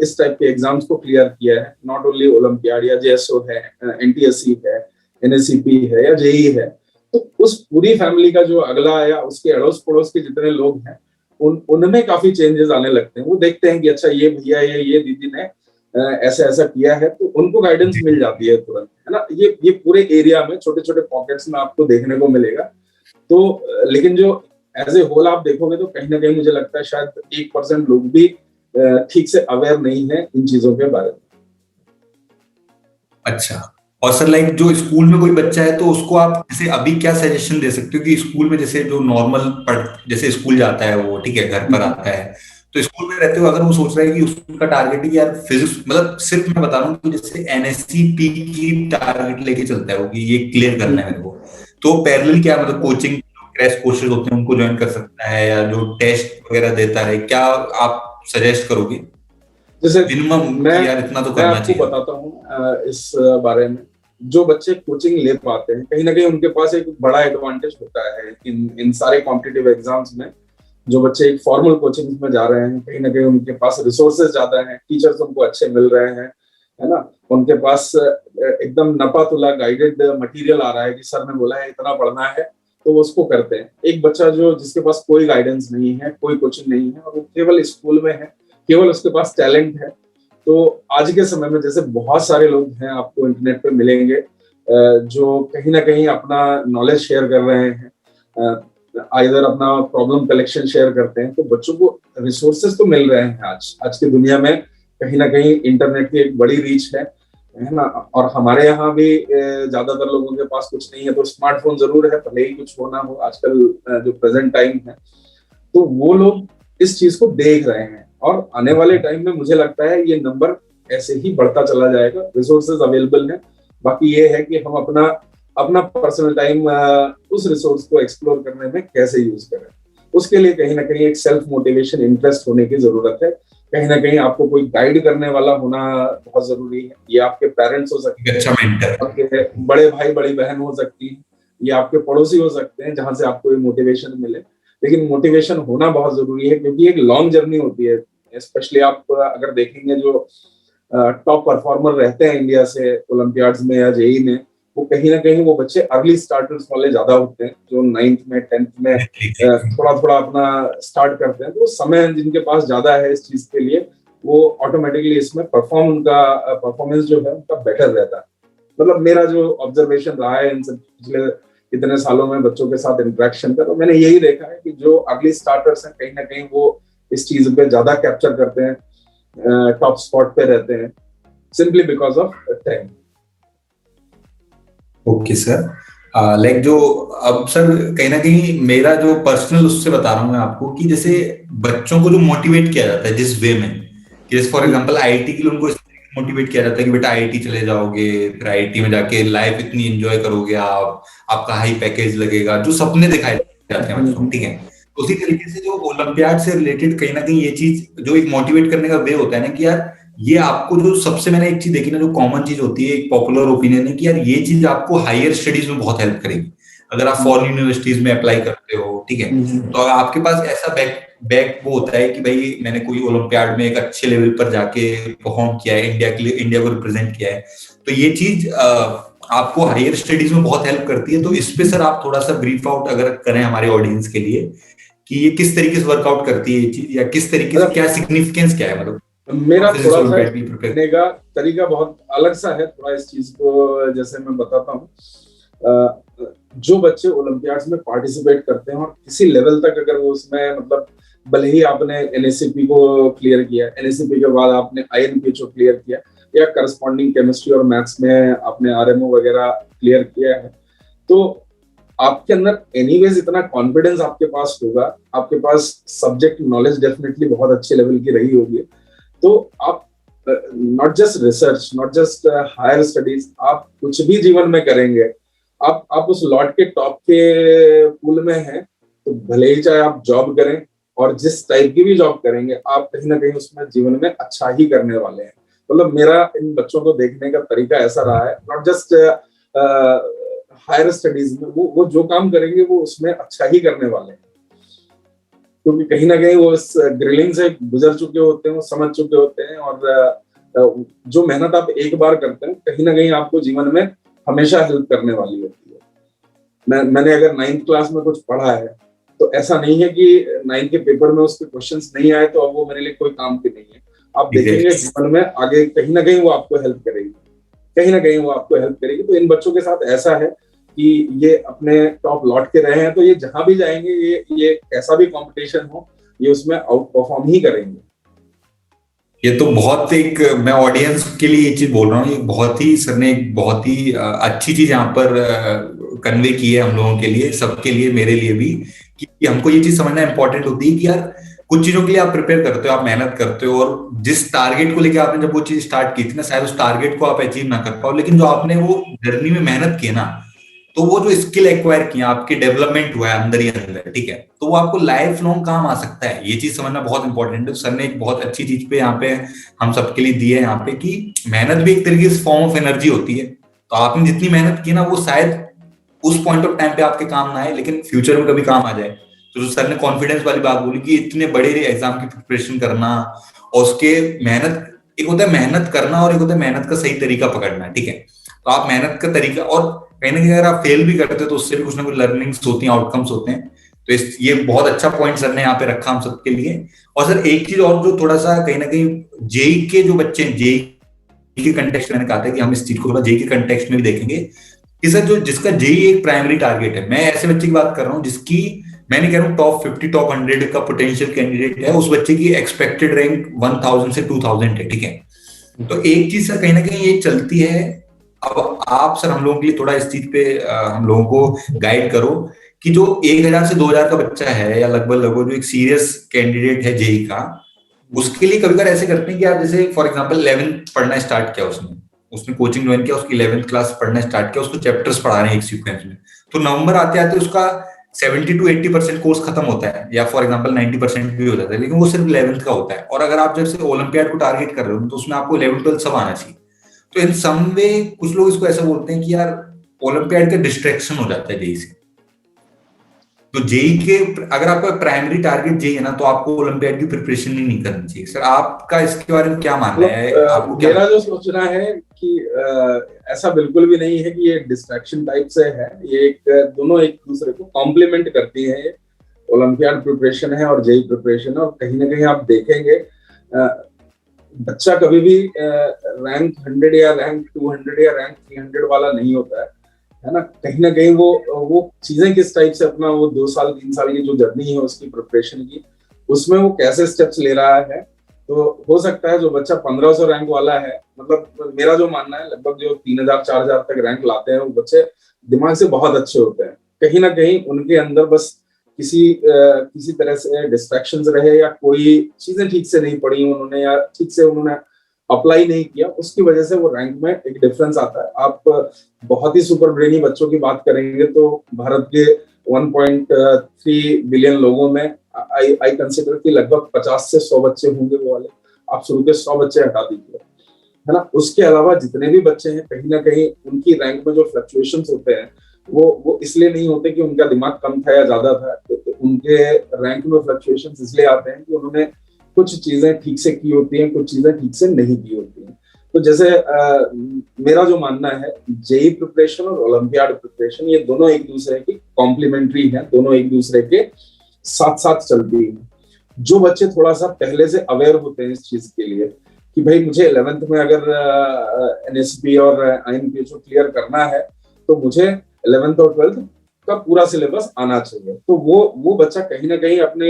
इस टाइप के एग्जाम्स को क्लियर किया है, नॉट ओनली ओलंपियाड या जेएसओ है, एनटीएससी है, एनएससीपी है या जेई है, तो उस पूरी फैमिली का जो अगला या उसके अड़ोस पड़ोस के जितने लोग हैं, उनमें काफी चेंजेस आने लगते हैं। वो देखते हैं कि अच्छा ये भैया ये दीदी ने ऐसा ऐसा किया है, तो उनको गाइडेंस मिल जाती है तुरंत, है ना। ये पूरे एरिया में छोटे छोटे पॉकेट्स में आपको देखने को मिलेगा। तो लेकिन जो एज ए होल आप देखोगे तो कहीं ना कहीं मुझे लगता है शायद 1% लोग भी ठीक से अवेयर नहीं है इन चीजों के बारे में। अच्छा, और सर लाइक जो स्कूल में कोई बच्चा है तो उसको आप जैसे अभी क्या सजेशन दे सकते हो कि स्कूल में जैसे जो नॉर्मल जैसे स्कूल जाता है वो, ठीक है, घर पर आता है, तो स्कूल में रहते हुए अगर वो सोच रहा है कि उसका टारगेट है कि यार फिजिक्स, मतलब सिर्फ मैं बता रहा हूँ कि जैसे एनएससीपी की टारगेट लेके चलता है वो कि ये क्लियर करना है मेरे को, तो पैरेलल क्या मतलब कोचिंग क्रैश कोर्सेज होते हैं उनको ज्वाइन कर सकता है, या जो टेस्ट वगैरह देता है, क्या आप सजेस्ट करोगे जैसे मिनिमम मैं कि यार इतना तो मैं करना आपको चाहिए? बताता हूँ इस बारे में। जो बच्चे कोचिंग ले पाते हैं, कहीं ना कहीं उनके पास एक बड़ा एडवांटेज होता है इन सारे कॉम्पिटिटिव एग्जाम्स में। जो बच्चे एक फॉर्मल कोचिंग में जा रहे हैं, कहीं ना कहीं उनके पास रिसोर्सेज ज्यादा हैं, टीचर्स उनको अच्छे मिल रहे हैं, है ना। उनके पास एकदम नपातुला गाइडेड मटेरियल आ रहा है कि सर ने बोला है इतना पढ़ना है, तो वो उसको करते हैं। एक बच्चा जो जिसके पास कोई गाइडेंस नहीं है, कोई कोचिंग नहीं है, और वो केवल स्कूल में है, केवल उसके पास टैलेंट है, तो आज के समय में जैसे बहुत सारे लोग हैं आपको इंटरनेट पे मिलेंगे जो कहीं ना कहीं अपना नॉलेज शेयर कर रहे हैं, आइदर अपना प्रॉब्लम कलेक्शन शेयर करते हैं। तो बच्चों को रिसोर्सेज तो मिल रहे हैं आज की दुनिया में, कहीं ना कहीं इंटरनेट की एक बड़ी रीच है ना। और हमारे यहाँ भी ज्यादातर लोगों के पास कुछ नहीं है तो स्मार्टफोन जरूर है, भले ही कुछ हो ना हो आजकल जो प्रेजेंट टाइम है, तो वो लोग इस चीज को देख रहे हैं। और आने वाले टाइम में मुझे लगता है ये नंबर ऐसे ही बढ़ता चला जाएगा, रिसोर्सेज अवेलेबल है। बाकी ये है कि हम अपना अपना पर्सनल टाइम उस रिसोर्स को एक्सप्लोर करने में कैसे यूज करें, उसके लिए कहीं ना कहीं एक सेल्फ मोटिवेशन, इंटरेस्ट होने की जरूरत है। कहीं ना कहीं आपको कोई गाइड करने वाला होना बहुत जरूरी है। ये आपके पेरेंट्स हो सकते हैं, अच्छा मेंटर, आपके बड़े भाई बड़ी बहन हो सकती है, ये आपके पड़ोसी हो सकते हैं जहां से आपको ये मोटिवेशन मिले। लेकिन मोटिवेशन होना बहुत जरूरी है, क्योंकि एक लॉन्ग जर्नी होती है। स्पेशली आप अगर देखेंगे जो टॉप परफॉर्मर रहते हैं इंडिया से ओलंपियाड्स में या जेई में, वो कहीं ना कहीं वो बच्चे अर्ली स्टार्टर्स वाले ज्यादा होते हैं, जो 9th में 10th में थोड़ा थोड़ा अपना स्टार्ट करते हैं। तो समय जिनके पास ज्यादा है इस चीज के लिए, वो ऑटोमेटिकली इसमें उनका परफॉर्मेंस जो है उनका बेटर रहता है। मतलब मेरा जो ऑब्जर्वेशन रहा है इन सब पिछले इतने सालों में बच्चों के साथ इंटरेक्शन का, तो मैंने यही देखा है कि जो अर्ली स्टार्टर्स हैं कहीं ना कहीं वो इस चीज पे ज्यादा कैप्चर करते हैं, टॉप स्पॉट पे रहते हैं, simply because of time. Okay sir, like जो अब सर कहीं ना कहीं मेरा जो पर्सनल उससे बता रहा हूँ मैं आपको कि जैसे बच्चों को जो मोटिवेट किया जाता है जिस वे में, कि जैसे फॉर एग्जांपल आईआईटी के लिए उनको इस तरीके से मोटिवेट किया जाता है कि बेटा आईआईटी चले जाओगे, फिर आईआईटी में जाके लाइफ इतनी एंजॉय करोगे आप, आपका हाई पैकेज लगेगा, जो सपने दिखाए जाते हैं बच्चों को, ठीक है। तो उसी तरीके से जो ओलंपियाड से रिलेटेड कहीं ना कहीं ये चीज जो एक मोटिवेट करने का वे होता है ना कि यार ये आपको जो सबसे मैंने एक चीज देखी ना, जो कॉमन चीज होती है, एक पॉपुलर ओपिनियन है कि यार ये चीज आपको हायर स्टडीज में बहुत हेल्प करेगी अगर आप फॉरेन यूनिवर्सिटीज में अप्लाई करते हो, ठीक है। तो आपके पास ऐसा बैक बैक वो होता है कि भाई मैंने कोई ओलंपियाड में एक अच्छे लेवल पर जाके परफॉर्म किया है, इंडिया के लिए, इंडिया को रिप्रेजेंट किया है, तो ये चीज आपको हायर स्टडीज में बहुत हेल्प करती है। तो इस पे सर आप थोड़ा सा ब्रीफ आउट अगर करें हमारे ऑडियंस के लिए कि ये किस तरीके से वर्कआउट करती है ये चीज, या किस तरीके से, क्या सिग्निफिकेंस क्या है, मतलब मेरा थोड़ा सा देखने का तरीका बहुत अलग सा है थोड़ा इस चीज को, जैसे मैं बताता हूँ। जो बच्चे ओलंपियाड्स में पार्टिसिपेट करते हैं और किसी लेवल तक अगर वो उसमें, मतलब भले ही आपने एनएससीपी को क्लियर किया, एनएससीपी के बाद आपने आईएनपीएच को क्लियर किया, या करस्पॉन्डिंग केमिस्ट्री और मैथ्स में आपने आरएमओ वगैरह क्लियर किया है, तो आपके अंदर एनीवेज इतना कॉन्फिडेंस आपके पास होगा, आपके पास सब्जेक्ट नॉलेज डेफिनेटली बहुत अच्छे लेवल की रही होगी, तो आप not just research, not just higher studies, आप कुछ भी जीवन में करेंगे, आप उस लॉट के टॉप के पूल में हैं, तो भले ही चाहे आप जॉब करें और जिस टाइप की भी जॉब करेंगे, आप कहीं ना कहीं उसमें जीवन में अच्छा ही करने वाले हैं। मतलब मेरा इन बच्चों को देखने का तरीका ऐसा रहा है, नॉट जस्ट हायर स्टडीज में, वो जो काम करेंगे वो उसमें अच्छा ही करने वाले हैं, क्योंकि कहीं ना कहीं वो इस ग्रिलिंग से गुजर चुके होते हैं, वो समझ चुके होते हैं, और जो मेहनत आप एक बार करते हैं कहीं ना कहीं आपको जीवन में हमेशा हेल्प करने वाली होती है। मैंने अगर 9th क्लास में कुछ पढ़ा है, तो ऐसा नहीं है कि 9th के पेपर में उसके क्वेश्चंस नहीं आए तो अब वो मेरे लिए कोई काम की नहीं है। आप देखेंगे जीवन में आगे कहीं ना कहीं वो आपको हेल्प करेगी, कहीं ना कहीं वो आपको हेल्प करेगी। तो इन बच्चों के साथ ऐसा है कि ये अपने टॉप लौट के रहे हैं, तो ये जहां भी जाएंगे, ये कैसा भी कंपटीशन हो, ये उसमें आउट परफॉर्म ही करेंगे। ये तो बहुत एक, मैं ऑडियंस के लिए ये चीज बोल रहा हूँ, ये बहुत ही सर ने एक बहुत ही अच्छी चीज यहाँ पर कन्वे की है हम लोगों के लिए, सबके लिए, मेरे लिए भी, कि हमको ये चीज समझना इंपॉर्टेंट होती है कि यार कुछ चीजों के लिए आप प्रिपेयर करते हो, आप मेहनत करते हो, और जिस टारगेट को लेकर आपने जब वो चीज स्टार्ट की थी ना, शायद उस टारगेट को आप अचीव ना कर पाओ, लेकिन जो आपने वो जर्नी में मेहनत की ना, तो वो जो स्किल एक्वायर किया, आपके डेवलपमेंट हुआ है अंदर ही अंदर, ठीक है, तो वो आपको लाइफ लॉन्ग काम आ सकता है। ये चीज समझना बहुत इंपॉर्टेंट है। सर ने एक बहुत अच्छी चीज पे यहाँ पे हम सबके लिए दी है यहाँ पे, कि मेहनत भी एक तरीके से फॉर्म ऑफ एनर्जी होती है। तो आपने जितनी मेहनत की ना, वो शायद उस पॉइंट ऑफ टाइम पे आपके काम ना आए, लेकिन फ्यूचर में कभी काम आ जाए। तो जो सर ने कॉन्फिडेंस वाली बात बोली कि इतने बड़े एग्जाम की प्रिपरेशन करना, और उसके मेहनत, एक होता है मेहनत करना और एक होता है मेहनत का सही तरीका पकड़ना, ठीक है। तो आप मेहनत का तरीका, और कहीं ना कहीं अगर आप फेल भी करते हो तो उससे भी कुछ ना कुछ लर्निंग्स होती हैं, आउटकम्स होते हैं। तो ये बहुत अच्छा पॉइंट सर ने यहाँ पे रखा हम सबके लिए। और सर एक चीज और जो थोड़ा सा कहीं ना कहीं जेई के जो बच्चे हैं, जेई के कंटेक्स्ट, मैंने कहा था कि हम इस चीज को थोड़ा जेई के कंटेक्स्ट में भी देखेंगे कि सर जो जिसका जेई एक प्राइमरी टारगेट है, मैं ऐसे बच्चे की बात कर रहा हूँ जिसकी, मैं नहीं कह रहा हूँ टॉप 50 टॉप 100 का पोटेंशियल कैंडिडेट है, उस बच्चे की एक्सपेक्टेड रैंक 1000 से 2000 है, ठीक है। तो एक चीज सर कहीं ना कहीं ये चलती है। अब आप सर हम लोगों के लिए थोड़ा इस चीज पे हम लोगों को गाइड करो कि जो 1000 से 2000 का बच्चा है, या लगभग लगभग जो एक सीरियस कैंडिडेट है जेई का, उसके लिए कभी कभी ऐसे करते हैं कि आप जैसे फॉर एग्जांपल 11th पढ़ना स्टार्ट किया उसने कोचिंग ज्वाइन किया, उसकी 11th क्लास पढ़ना स्टार्ट किया, उसको चैप्टर्स पढ़ा रहे हैं एक सीक्वेंस में, तो नवंबर आते आते उसका 70 to 80% कोर्स खत्म होता है, या फॉर एग्जांपल 90% भी हो जाता है, लेकिन वो सिर्फ 11th का होता है। और अगर आप जैसे ओलंपियाड को टारगेट कर रहे हो तो उसमें आपको 11th 12th सब आना चाहिए। तो इन सम वे कुछ लोग इसको ऐसा बोलते हैं कि यार ओलंपियाड का डिस्ट्रैक्शन हो जाता है जेई से। तो जेई के, अगर आपका प्राइमरी टारगेट जेई है ना, तो आपको ओलंपियाड की प्रिपरेशन ही नहीं करनी चाहिए। सर आपका इसके बारे में क्या मानना है? आपको क्या मेरा जो सोचना है कि ऐसा बिल्कुल भी नहीं है कि ये डिस्ट्रैक्शन टाइप से है, ये दोनों एक दूसरे को कॉम्प्लीमेंट करती है। ओलंपियाड प्रिपरेशन है और जेई प्रिपरेशन है, और कहीं ना कहीं आप देखेंगे बच्चा कभी भी रैंक 100 या रैंक 200 या रैंक 300 वाला नहीं होता है। है ना। कहीं ना कहीं वो चीजें किस टाइप से अपना वो 2 साल 3 साल की जो जर्नी है उसकी प्रिपरेशन की, उसमें वो कैसे स्टेप्स ले रहा है। तो हो सकता है जो बच्चा 1500 रैंक वाला है, मतलब मेरा जो मानना है लगभग जो 3000 4000 तक रैंक लाते हैं वो बच्चे दिमाग से बहुत अच्छे होते हैं। कहीं ना कहीं उनके अंदर बस किसी तरह से डिस्ट्रैक्शंस रहे, या कोई चीजें ठीक से नहीं पढ़ी उन्होंने, या ठीक से उन्होंने अप्लाई नहीं किया, उसकी वजह से वो रैंक में एक डिफरेंस आता है। आप बहुत ही सुपर ब्रेनी बच्चों की बात करेंगे तो भारत के 1.3 बिलियन लोगों में आई कंसिडर कि लगभग 50 से 100 बच्चे होंगे वो वाले। आप शुरू के 100 बच्चे हटा दीजिए, है ना। उसके अलावा जितने भी बच्चे हैं कहीं ना कहीं उनकी रैंक में जो फ्लक्चुएशंस होते हैं वो इसलिए नहीं होते कि उनका दिमाग कम था या ज्यादा था। तो उनके रैंक में फ्लक्चुएशंस इसलिए आते हैं कि उन्होंने कुछ चीजें ठीक से की होती हैं, कुछ चीजें ठीक से नहीं की होती हैं। तो जैसे मेरा जो मानना है, जेई प्रिपरेशन और ओलंपियाड प्रिपरेशन ये दोनों एक दूसरे की कॉम्प्लीमेंट्री हैं, दोनों एक दूसरे के साथ साथ चलती हैं। जो बच्चे थोड़ा सा पहले से अवेयर होते हैं इस चीज के लिए कि भाई मुझे 11th में अगर एनएसपी और आईएमपीएचओ क्लियर करना है तो मुझे 11th और 12th का पूरा सिलेबस आना चाहिए, तो वो बच्चा कहीं ना कहीं अपने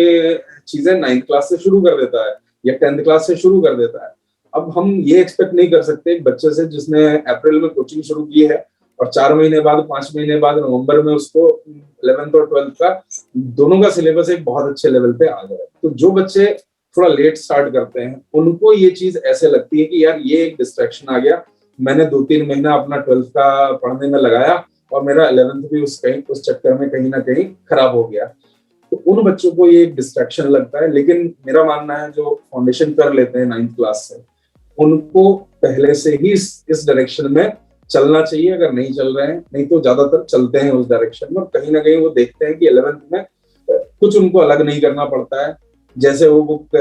चीजें 9th क्लास से शुरू कर देता है या 10th क्लास से शुरू कर देता है। अब हम ये एक्सपेक्ट नहीं कर सकते एक बच्चे से जिसने अप्रैल में कोचिंग शुरू की है और 4 महीने बाद 5 महीने बाद नवंबर में उसको 11th और 12th का दोनों का सिलेबस एक बहुत अच्छे लेवल पे आ जाए। तो जो बच्चे थोड़ा लेट स्टार्ट करते हैं उनको ये चीज ऐसे लगती है कि यार ये एक डिस्ट्रैक्शन आ गया, मैंने 2-3 महीना अपना 12th का पढ़ने में लगाया और मेरा 11th भी उस चक्कर में कहीं ना कहीं खराब हो गया। तो उन बच्चों को ये एक डिस्ट्रैक्शन लगता है। लेकिन मेरा मानना है जो फाउंडेशन कर लेते हैं 9th क्लास से, उनको पहले से ही इस डायरेक्शन में चलना चाहिए। अगर नहीं चल रहे हैं, नहीं तो ज्यादातर चलते हैं उस डायरेक्शन में, कहीं ना कहीं वो देखते हैं कि 11th में कुछ उनको अलग नहीं करना पड़ता है। जैसे वो बुक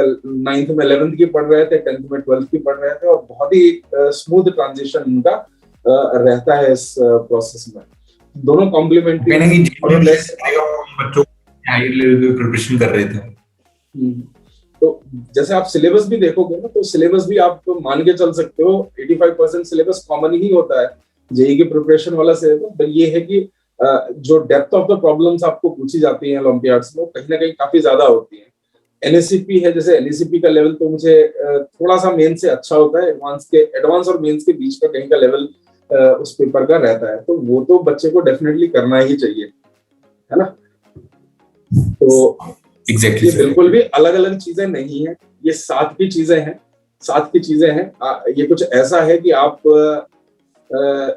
9th में 11th की पढ़ रहे थे, 10th में 12th की पढ़ रहे थे, और बहुत ही स्मूथ ट्रांजिशन उनका रहता है इस प्रोसेस में। दोनों कॉम्प्लीमेंट्री बच्चों हायर लेवल पे प्रिपरेशन कर रहे थे। तो जैसे आप सिलेबस भी देखोगे ना, तो सिलेबस भी आप मान के चल सकते हो 85% सिलेबस कॉमन ही होता है जेई की प्रिपरेशन वाला सिलेबस। ये है कि जो डेप्थ ऑफ द प्रॉब्लम्स आपको पूछी जाती हैं ओलंपियाड्स में, कहीं ना कहीं काफी ज्यादा होती है। एनएससीपी है, जैसे एनएससीपी का लेवल तो मुझे थोड़ा सा मेन से अच्छा होता है, एडवांस और मेंस के बीच का कहीं का लेवल उस पेपर का रहता है, तो वो तो बच्चे को डेफिनेटली करना ही चाहिए, है ना। तो एग्जैक्टली ये बिल्कुल भी अलग अलग चीजें नहीं है, ये साथ की चीजें हैं, साथ की चीजें हैं। ये कुछ ऐसा है कि आप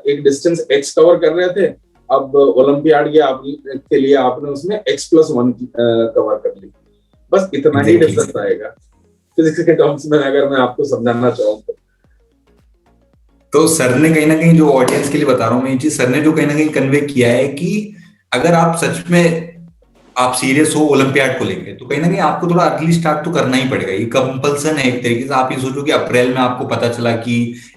एक डिस्टेंस एक्स कवर कर रहे थे, अब ओलंपियाड के लिए आपने उसमें x+1 कवर कर ली, बस इतना ही डिफरेंस आएगा फिजिक्स के टर्म्स में, अगर मैं आपको समझाना चाहूँ तो सर ने कहीं ना कहीं, जो ऑडियंस के लिए बता रहा हूँ मैं ये चीज, सर ने जो कहीं ना कहीं कन्वे किया है कि अगर आप सच में आप सीरियस हो ओलंपियाड को लेके, तो कहीं ना कहीं आपको थोड़ा अर्ली स्टार्ट तो करना ही पड़ेगा। ये कंपल्सन है एक तरीके से। आप ये सोचो कि अप्रैल में आपको पता चला कि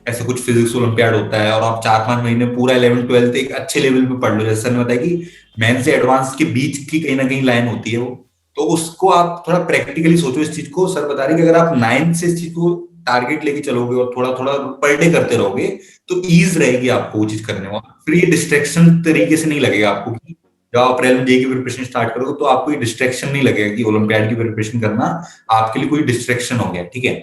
ऐसा कुछ फिजिक्स ओलंपियाड होता है और आप 4-5 महीने पूरा 11th-12th एक अच्छे लेवल पे पढ़ लो। जैसे सर ने बताया कि मेन से एडवांस के बीच की कहीं ना कहीं लाइन होती है वो, तो उसको आप थोड़ा प्रैक्टिकली सोचो इस चीज को। सर बता रहे कि अगर आप 9th से इस चीज को टारगेट लेके चलोगे और थोड़ा थोड़ा पर डे करते रहोगे तो ईज रहेगी आपको वो चीज करने में। फिर ये डिस्ट्रैक्शन तरीके से नहीं लगेगा आपको कि जब आप अप्रैल में जेई की प्रिपरेशन स्टार्ट करोगे तो आपको ये डिस्ट्रैक्शन नहीं लगेगा कि ओलंपियाड की प्रिपरेशन करना आपके लिए कोई डिस्ट्रैक्शन हो गया। ठीक है।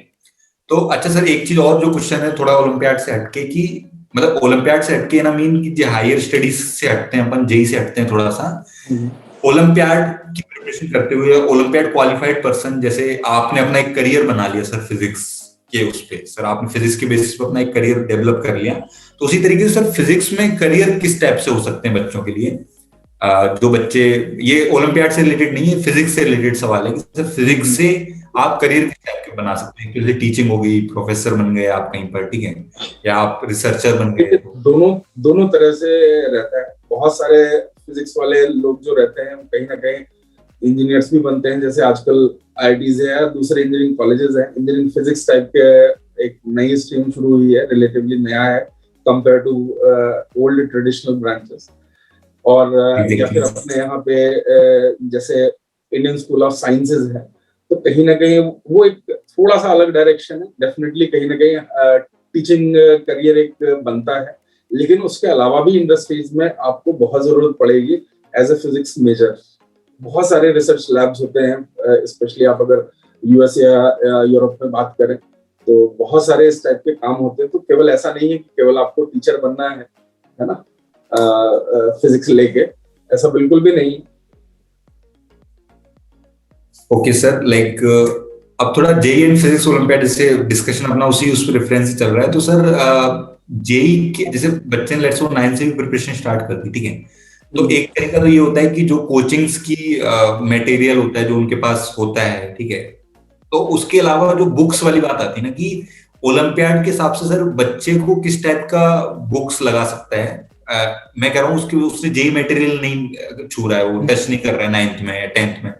तो अच्छा सर, एक चीज और जो क्वेश्चन है थोड़ा ओलंपियाड से हटके, कि मतलब ओलंपियाड से हटके ना मीन कि हायर स्टडीज से हटते हैं अपन, जेई से हटते हैं थोड़ा सा। ओलंपियाड की प्रिपरेशन करते हुए ओलंपियाड क्वालिफाइड पर्सन, जैसे आपने अपना एक करियर बना लिया सर फिजिक्स के उस पे, सर आपने फिजिक्स के बेसिस पे अपना एक करियर डेवलप कर लिया, तो उसी तरीके से सर फिजिक्स में करियर किस टाइप से हो सकते हैं बच्चों के लिए? जो बच्चे, ये ओलंपियाड से रिलेटेड नहीं है, फिजिक्स से रिलेटेड सवाल है कि सर फिजिक्स से आप करियर किस टाइप के बना सकते हैं? जैसे टीचिंग हो गई, प्रोफेसर बन गए आप कहीं पर, ठीक है, या आप रिसर्चर बन गए। दोनों दोनों तरह से रहता है। बहुत सारे फिजिक्स वाले लोग जो रहते हैं कहीं ना कहीं इंजीनियर्स भी बनते हैं। जैसे आजकल आईआईटीज है या दूसरे इंजीनियरिंग कॉलेजेस हैं, इंजीनियरिंग फिजिक्स टाइप के एक नई स्ट्रीम शुरू हुई है, रिलेटिवली नया है compare to old traditional branches. और या फिर अपने यहाँ पे जैसे इंडियन स्कूल ऑफ साइंसेज है, तो कहीं ना कहीं वो एक थोड़ा सा अलग डायरेक्शन है। डेफिनेटली कहीं ना कहीं टीचिंग करियर एक बनता है, लेकिन उसके अलावा भी इंडस्ट्रीज में आपको बहुत जरूरत पड़ेगी एज ए फिजिक्स मेजर। बहुत सारे रिसर्च लैब्स होते हैं, स्पेशली आप अगर यूएस या यूरोप में बात करें तो बहुत सारे इस टाइप के काम होते हैं। तो केवल ऐसा नहीं है कि केवल आपको टीचर बनना है ना, फिजिक्स लेके, ऐसा बिल्कुल भी नहीं। ओके सर, लाइक अब थोड़ा जेई एंड फिजिक्स ओलंपियाड जैसे डिस्कशन अपना उस पर रेफरेंस से चल रहा है, तो सर जेई के जैसे बच्चे ने लेट्स सो 9 से भी प्रिपरेशन स्टार्ट कर दी, ठीक है, तो एक तरीका तो ये होता है कि जो कोचिंग्स की मटेरियल होता है जो उनके पास होता है, ठीक है, तो उसके अलावा जो बुक्स वाली बात आती है ना कि ओलंपियाड के हिसाब से सर बच्चे को किस टाइप का बुक्स लगा सकता है। मैं कह रहा हूँ उसके उससे जेई मटेरियल नहीं छू रहा है, वो टच नहीं कर रहा है 9th में या 10th में,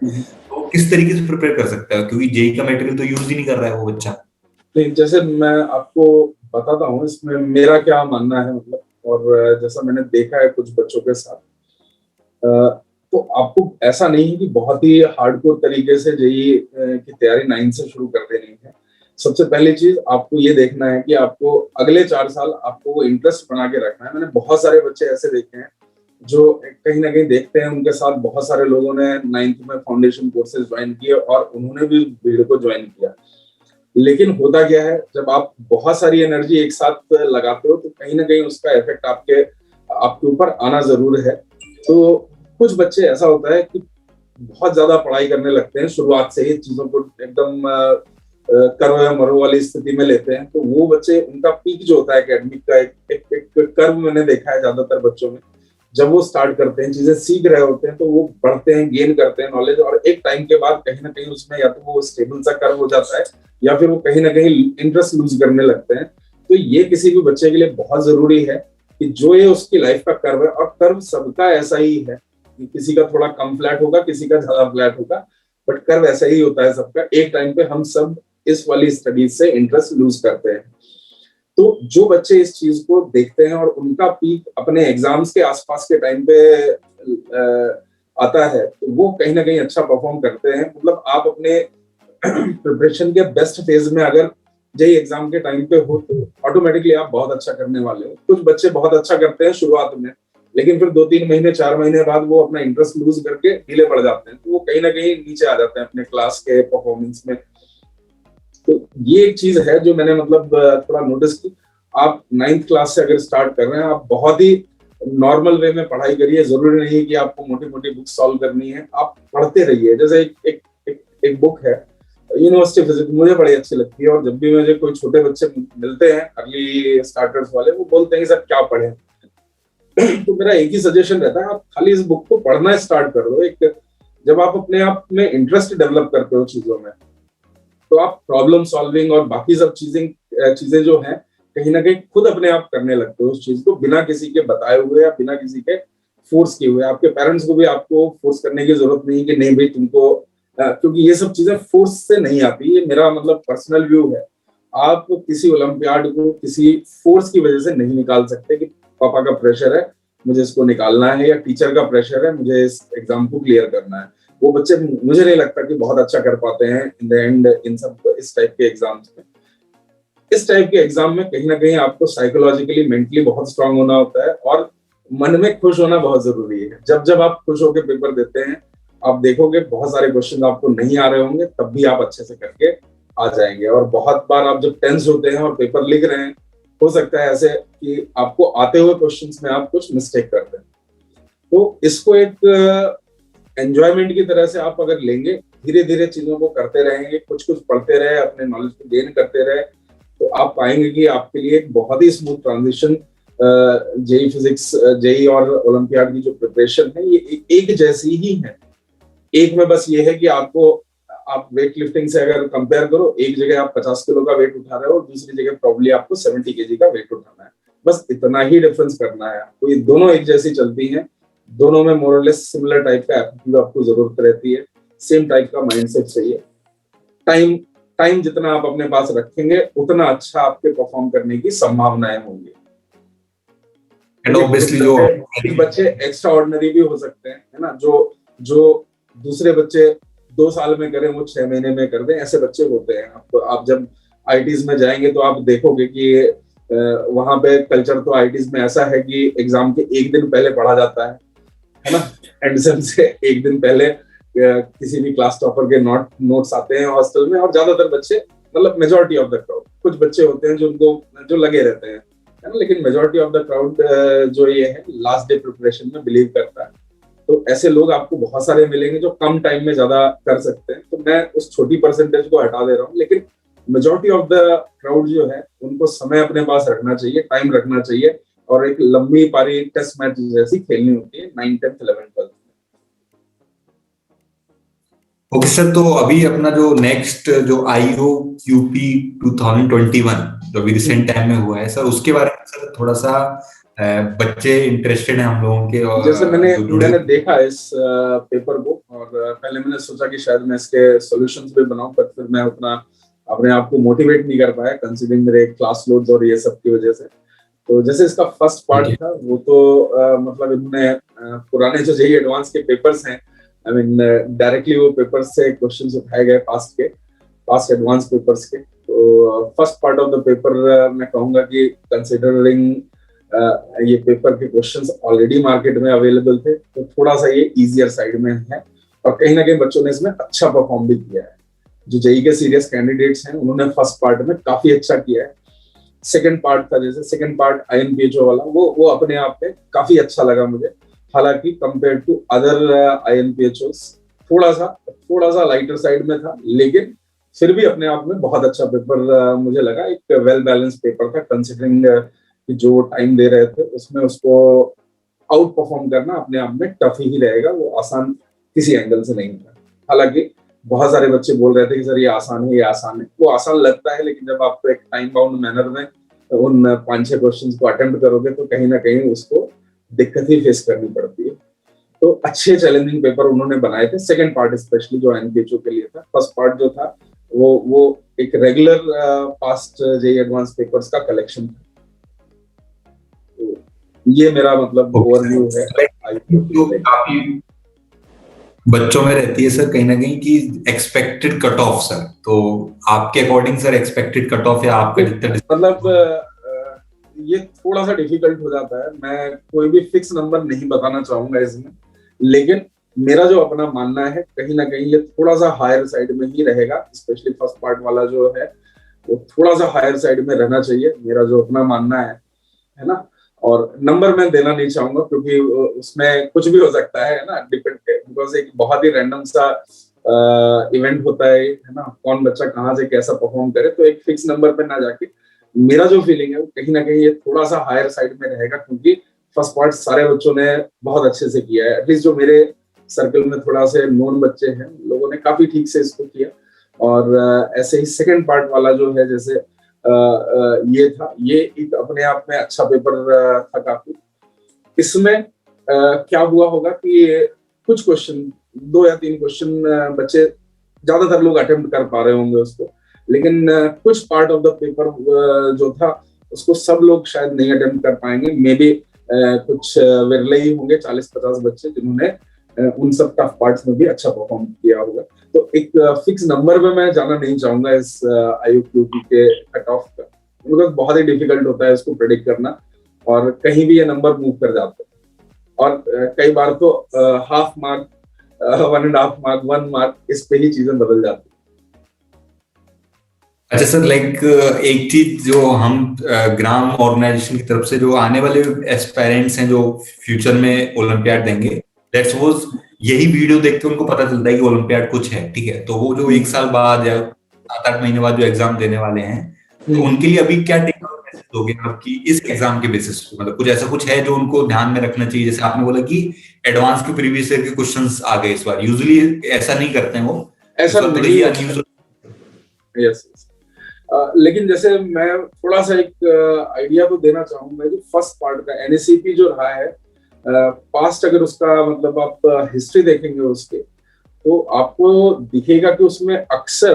तो किस तरीके से प्रिपेयर कर सकता है, क्योंकि जेई का मटेरियल तो यूज ही नहीं कर रहा है वो बच्चा। नहीं, जैसे मैं आपको बताता हूँ इसमें मेरा क्या मानना है, मतलब, और जैसा मैंने देखा है कुछ बच्चों के साथ, तो आपको ऐसा नहीं है कि बहुत ही हार्डकोर तरीके से जेई की तैयारी 9 से शुरू कर देनी है। सबसे पहली चीज आपको ये देखना है कि आपको अगले 4 साल आपको इंटरेस्ट बना के रखना है। मैंने बहुत सारे बच्चे ऐसे देखे हैं जो कहीं ना कहीं देखते हैं, उनके साथ बहुत सारे लोगों ने 9th में फाउंडेशन कोर्सेज ज्वाइन किए और उन्होंने भी भीड़ को ज्वाइन किया। लेकिन होता क्या है, जब आप बहुत सारी एनर्जी एक साथ लगाते हो तो कहीं ना कहीं उसका इफेक्ट आपके आपके ऊपर आना जरूर है। तो कुछ बच्चे ऐसा होता है कि बहुत ज्यादा पढ़ाई करने लगते हैं, शुरुआत से ही चीजों को एकदम करो या मरो वाली स्थिति में लेते हैं। तो वो बच्चे, उनका पीक जो होता है एकेडमिक का, एक कर्व मैंने देखा है ज्यादातर बच्चों में, जब वो स्टार्ट करते हैं, चीजें सीख रहे होते हैं, तो वो बढ़ते हैं, गेन करते हैं नॉलेज, और एक टाइम के बाद कहीं ना कहीं उसमें या तो वो स्टेबल सा कर्व हो जाता है या फिर वो कहीं ना कहीं इंटरेस्ट लूज करने लगते हैं। तो ये किसी भी बच्चे के लिए बहुत जरूरी है कि जो ये उसकी लाइफ का कर्व है, और कर्व सबका ऐसा ही है, किसी का थोड़ा कम फ्लैट होगा, किसी का ज्यादा फ्लैट होगा, बट कर्व ऐसा ही होता है सबका। एक टाइम पे हम सब इस वाली स्टडीज से इंटरेस्ट लूज करते हैं। तो जो बच्चे इस चीज को देखते हैं और उनका पीक अपने एग्जाम्स के आसपास के टाइम पे आता है, तो वो कहीं ना कहीं अच्छा परफॉर्म करते हैं। मतलब आप अपने प्रिपरेशन के बेस्ट फेज में अगर जेई एग्जाम के टाइम पे हो तो ऑटोमेटिकली आप बहुत अच्छा करने वाले हो। कुछ बच्चे बहुत अच्छा करते हैं शुरुआत में, लेकिन फिर 2-3 महीने 4 महीने बाद वो अपना इंटरेस्ट लूज करके ढीले पड़ जाते हैं, तो वो कहीं ना कहीं नीचे आ जाते हैं अपने क्लास के परफॉर्मेंस में। तो ये एक चीज है जो मैंने मतलब थोड़ा नोटिस की। आप 9th क्लास से अगर स्टार्ट कर रहे हैं, आप बहुत ही नॉर्मल वे में पढ़ाई करिए। जरूरी नहीं है कि आपको मोटी मोटी बुक सॉल्व करनी है, आप पढ़ते रहिए। जैसे एक बुक है यूनिवर्सिटी फिजिक्स, मुझे बड़ी अच्छी लगती है, और जब भी मुझे कोई छोटे बच्चे मिलते हैं अर्ली स्टार्टर्स वाले, वो बोलते हैं सर क्या पढ़े, तो मेरा एक ही सजेशन रहता है, आप खाली इस बुक को पढ़ना स्टार्ट कर दो। एक जब आप अपने आप में इंटरेस्ट डेवलप करते हो चीजों में, तो आप प्रॉब्लम सॉल्विंग और बाकी सब चीजें जो हैं कहीं ना कहीं खुद अपने आप करने लगते हो उस चीज को, बिना किसी के बताए हुए या बिना किसी के फोर्स किए हुए। आपके पेरेंट्स को भी आपको फोर्स करने की जरूरत नहीं कि नहीं भाई तुमको, क्योंकि ये सब चीजें फोर्स से नहीं आती। ये मेरा मतलब पर्सनल व्यू है। आप किसी ओलंपियाड को किसी फोर्स की वजह से नहीं निकाल सकते कि पापा का प्रेशर है मुझे इसको निकालना है, या टीचर का प्रेशर है मुझे इस एग्जाम को क्लियर करना है। वो बच्चे मुझे नहीं लगता कि बहुत अच्छा कर पाते हैं इन द एंड इन सब इस टाइप के एग्जाम्स में। इस टाइप के एग्जाम में कहीं ना कहीं आपको साइकोलॉजिकली मेंटली बहुत स्ट्रांग होना होता है, और मन में खुश होना बहुत जरूरी है। जब जब आप खुश होकर पेपर देते हैं, आप देखोगे बहुत सारे क्वेश्चन आपको नहीं आ रहे होंगे, तब भी आप अच्छे से करके आ जाएंगे। और बहुत बार आप जब टेंस होते हैं और पेपर लिख रहे हैं, हो सकता है ऐसे कि आपको आते हुए क्वेश्चंस में आप कुछ मिस्टेक करते हैं। तो इसको एक एंजॉयमेंट की तरह से आप अगर लेंगे, धीरे धीरे चीजों को करते रहेंगे, कुछ कुछ पढ़ते रहे, अपने नॉलेज को गेन करते रहे, तो आप पाएंगे कि आपके लिए एक बहुत ही smooth transition JEE physics, JEE और ओलंपियाड की जो प्रिपरेशन है ये एक जैसी ही है। एक में बस ये है कि आपको, आप वेट लिफ्टिंग से अगर कंपेयर करो, एक जगह आप 50 किलो का वेट उठा रहे हो और दूसरी जगह प्रॉब्ली आपको 70 केजी का वेट उठाना है। बस इतना ही डिफरेंस करना है आपको। ये दोनों एक जैसी चलती हैं, दोनों में मोर और लेस सिमिलर टाइप का एप्टीट्यूड आपको जरूरत रहती है, सेम टाइप का माइंडसेट चाहिए। टाइम टाइम जितना आप अपने पास रखेंगे, उतना अच्छा आपके परफॉर्म करने की संभावनाएं होंगी। एंड ऑब्वियसली जो बच्चे एक्स्ट्रा ऑर्डिनरी भी हो सकते हैं, है ना, जो जो दूसरे बच्चे 2 साल में करें वो 6 महीने में कर दें, ऐसे बच्चे होते हैं। आप जब आईटीज में जाएंगे तो आप देखोगे कि वहां पे कल्चर तो आईआईटीज में ऐसा है कि एग्जाम के एक दिन पहले पढ़ा जाता है ना। एडमिशन से एक दिन पहले किसी भी क्लास टॉपर के नोट्स आते हैं हॉस्टल में, और ज्यादातर बच्चे, मतलब मेजोरिटी ऑफ द क्राउड, कुछ बच्चे होते हैं जो लगे रहते हैं, है ना, लेकिन मेजोरिटी ऑफ द क्राउड जो ये है लास्ट डे प्रिपरेशन में बिलीव करता है। तो ऐसे लोग आपको बहुत सारे मिलेंगे जो कम टाइम में ज्यादा कर सकते हैं। तो मैं उस छोटी परसेंटेज को हटा दे रहा हूँ, लेकिन मेजोरिटी ऑफ द क्राउड जो है उनको समय अपने पास रखना चाहिए, टाइम रखना चाहिए, और एक लंबी पारी टेस्ट मैच जैसी खेलनी होती है 9, 10, 11, 12। ओके सर, तो अभी अपना जो नेक्स्ट जो आईओ क्यूपी 2021 जो अभी रिसेंट टाइम में हुआ है सर, उसके बारे में सर थोड़ा सा बच्चे इंटरेस्टेड हैं हम लोगों के, और जैसे मैंने देखा इस पेपर को, और पहले मैंने सोचा कि शायद मैं इसके सॉल्यूशंस भी बनाऊं, पर फिर मैं उतना अपने आप को मोटिवेट नहीं कर पाया कंसीडरिंग मेरे क्लास लोड्स और ये सब की वजह से। तो जैसे इसका फर्स्ट पार्ट था वो तो मतलब इन्होंने पुराने जो जेईई एडवांस के पेपर्स हैं, आई मीन डायरेक्टली वो पेपर्स से क्वेश्चंस उठाए गए पास्ट एडवांस पेपर्स के। तो first part of the paper मैं कहूंगा कि कंसिडरिंग ये पेपर के क्वेश्चंस ऑलरेडी मार्केट में अवेलेबल थे, तो थोड़ा सा ये इजियर साइड में है, और कहीं ना कहीं बच्चों ने इसमें अच्छा परफॉर्म भी किया है। जो जेईई के सीरियस कैंडिडेट्स हैं उन्होंने फर्स्ट पार्ट में काफी अच्छा किया है। सेकंड पार्ट था, जैसे सेकंड पार्ट आईएनपीएचओ वाला, वो अपने आप में काफी अच्छा लगा मुझे। हालांकि कंपेयर टू अदर आईएनपीएचओस थोड़ा सा लाइटर साइड में था, लेकिन फिर भी अपने आप में बहुत अच्छा पेपर मुझे लगा। एक वेल बैलेंस पेपर था, कंसिडरिंग कि जो टाइम दे रहे थे उसमें उसको आउट परफॉर्म करना अपने आप में टफ ही रहेगा, वो आसान किसी एंगल से नहीं था। हालांकि बहुत सारे बच्चे बोल रहे थे कि सर ये आसान है, वो आसान लगता है, लेकिन जब आप एक टाइम बाउंड मैनर में उन 5-6 क्वेश्चंस को अटेम्प्ट करोगे तो कहीं ना कहीं उसको दिक्कत ही फेस करनी पड़ती है। तो अच्छे चैलेंजिंग पेपर उन्होंने बनाए थे, सेकंड पार्ट स्पेशली जो एनपीएचओ के लिए था। फर्स्ट पार्ट जो था वो एक regular past JEE advance papers का कलेक्शन था। तो ये मेरा मतलब ओवरव्यू है। तो काफी बच्चों में रहती है सर कहीं ना कहीं कि एक्सपेक्टेड कट ऑफ सर, तो आपके according sir expected cut off या आपका जितना मतलब ये थोड़ा सा डिफिकल्ट हो जाता है। मैं कोई भी फिक्स नंबर नहीं बताना चाहूंगा इसमें, लेकिन मेरा जो अपना मानना है कहीं ना कहीं ये थोड़ा सा हायर साइड में ही रहेगा। स्पेशली फर्स्ट पार्ट वाला जो है वो थोड़ा सा हायर साइड में रहना चाहिए, मेरा जो अपना मानना है ना। और नंबर मैं देना नहीं चाहूंगा क्योंकि उसमें कुछ भी हो सकता है ना, डिपेंड, बिकॉज एक बहुत ही रैंडम सा इवेंट होता है ना, कौन बच्चा कहाँ से कैसा परफॉर्म करे। तो एक फिक्स नंबर पे ना जाके मेरा जो फीलिंग है वो कहीं ना कहीं ये थोड़ा सा हायर साइड में रहेगा, क्योंकि फर्स्ट पार्ट सारे बच्चों ने बहुत अच्छे से किया है। एटलीस्ट जो मेरे सर्कल में थोड़ा से नॉन बच्चे हैं, लोगों ने काफी ठीक से इसको किया। और ऐसे ही सेकंड पार्ट वाला जो है, जैसे ये था, ये एक अपने आप में अच्छा पेपर था काफी। इसमें क्या हुआ होगा कि कुछ क्वेश्चन, 2 या 3 क्वेश्चन बच्चे, ज्यादातर लोग अटेम्प्ट कर पा रहे होंगे उसको, लेकिन कुछ पार्ट ऑफ द पेपर जो था उसको सब लोग शायद नहीं अटेम्प्ट कर पाएंगे। मे बी कुछ विरले ही होंगे 40-50 बच्चे जिन्होंने उन सब टफ पार्ट्स में भी अच्छा परफॉर्म किया होगा। तो एक फिक्स नंबर पे मैं जाना नहीं चाहूंगा इस आईओक्यूपी के कट ऑफ का, बिकॉज बहुत ही डिफिकल्ट होता है इसको प्रेडिक्ट करना, और कहीं भी ये नंबर मूव कर जाते हैं। और कई बार तो हाफ मार्क, 1.5 मार्क, 1 मार्क, इस पे ही चीजें बदल जाती है। अच्छा सर, लाइक एक चीज जो हम ग्राम ऑर्गेनाइजेशन की तरफ से जो आने वाले एस्पायरेंट्स हैं जो फ्यूचर में ओलंपियाड देंगे, लेट्स सपोज यही वीडियो देख के उनको पता चलता है कि ओलंपियाड कुछ है, ठीक है, तो वो जो 1 साल बाद या 7-8 महीने बाद जो एग्जाम देने वाले हैं, तो उनके लिए अभी क्या टेक होम मैसेज दोगे आपकी इस एग्जाम के बेसिस पे? मतलब कुछ ऐसा कुछ है जो उनको ध्यान में रखना चाहिए? जैसे आपने बोला कि एडवांस के प्रीवियस ईयर के क्वेश्चंस आ गए इस बार, यूजुअली ऐसा नहीं करते हैं वो, ऐसा नहीं है। यस, लेकिन जैसे मैं थोड़ा सा एक आइडिया तो देना चाहूंगा कि फर्स्ट पार्ट का एनएसीपी जो रहा है पास्ट, अगर उसका मतलब आप हिस्ट्री देखेंगे उसके, तो आपको दिखेगा कि उसमें अक्सर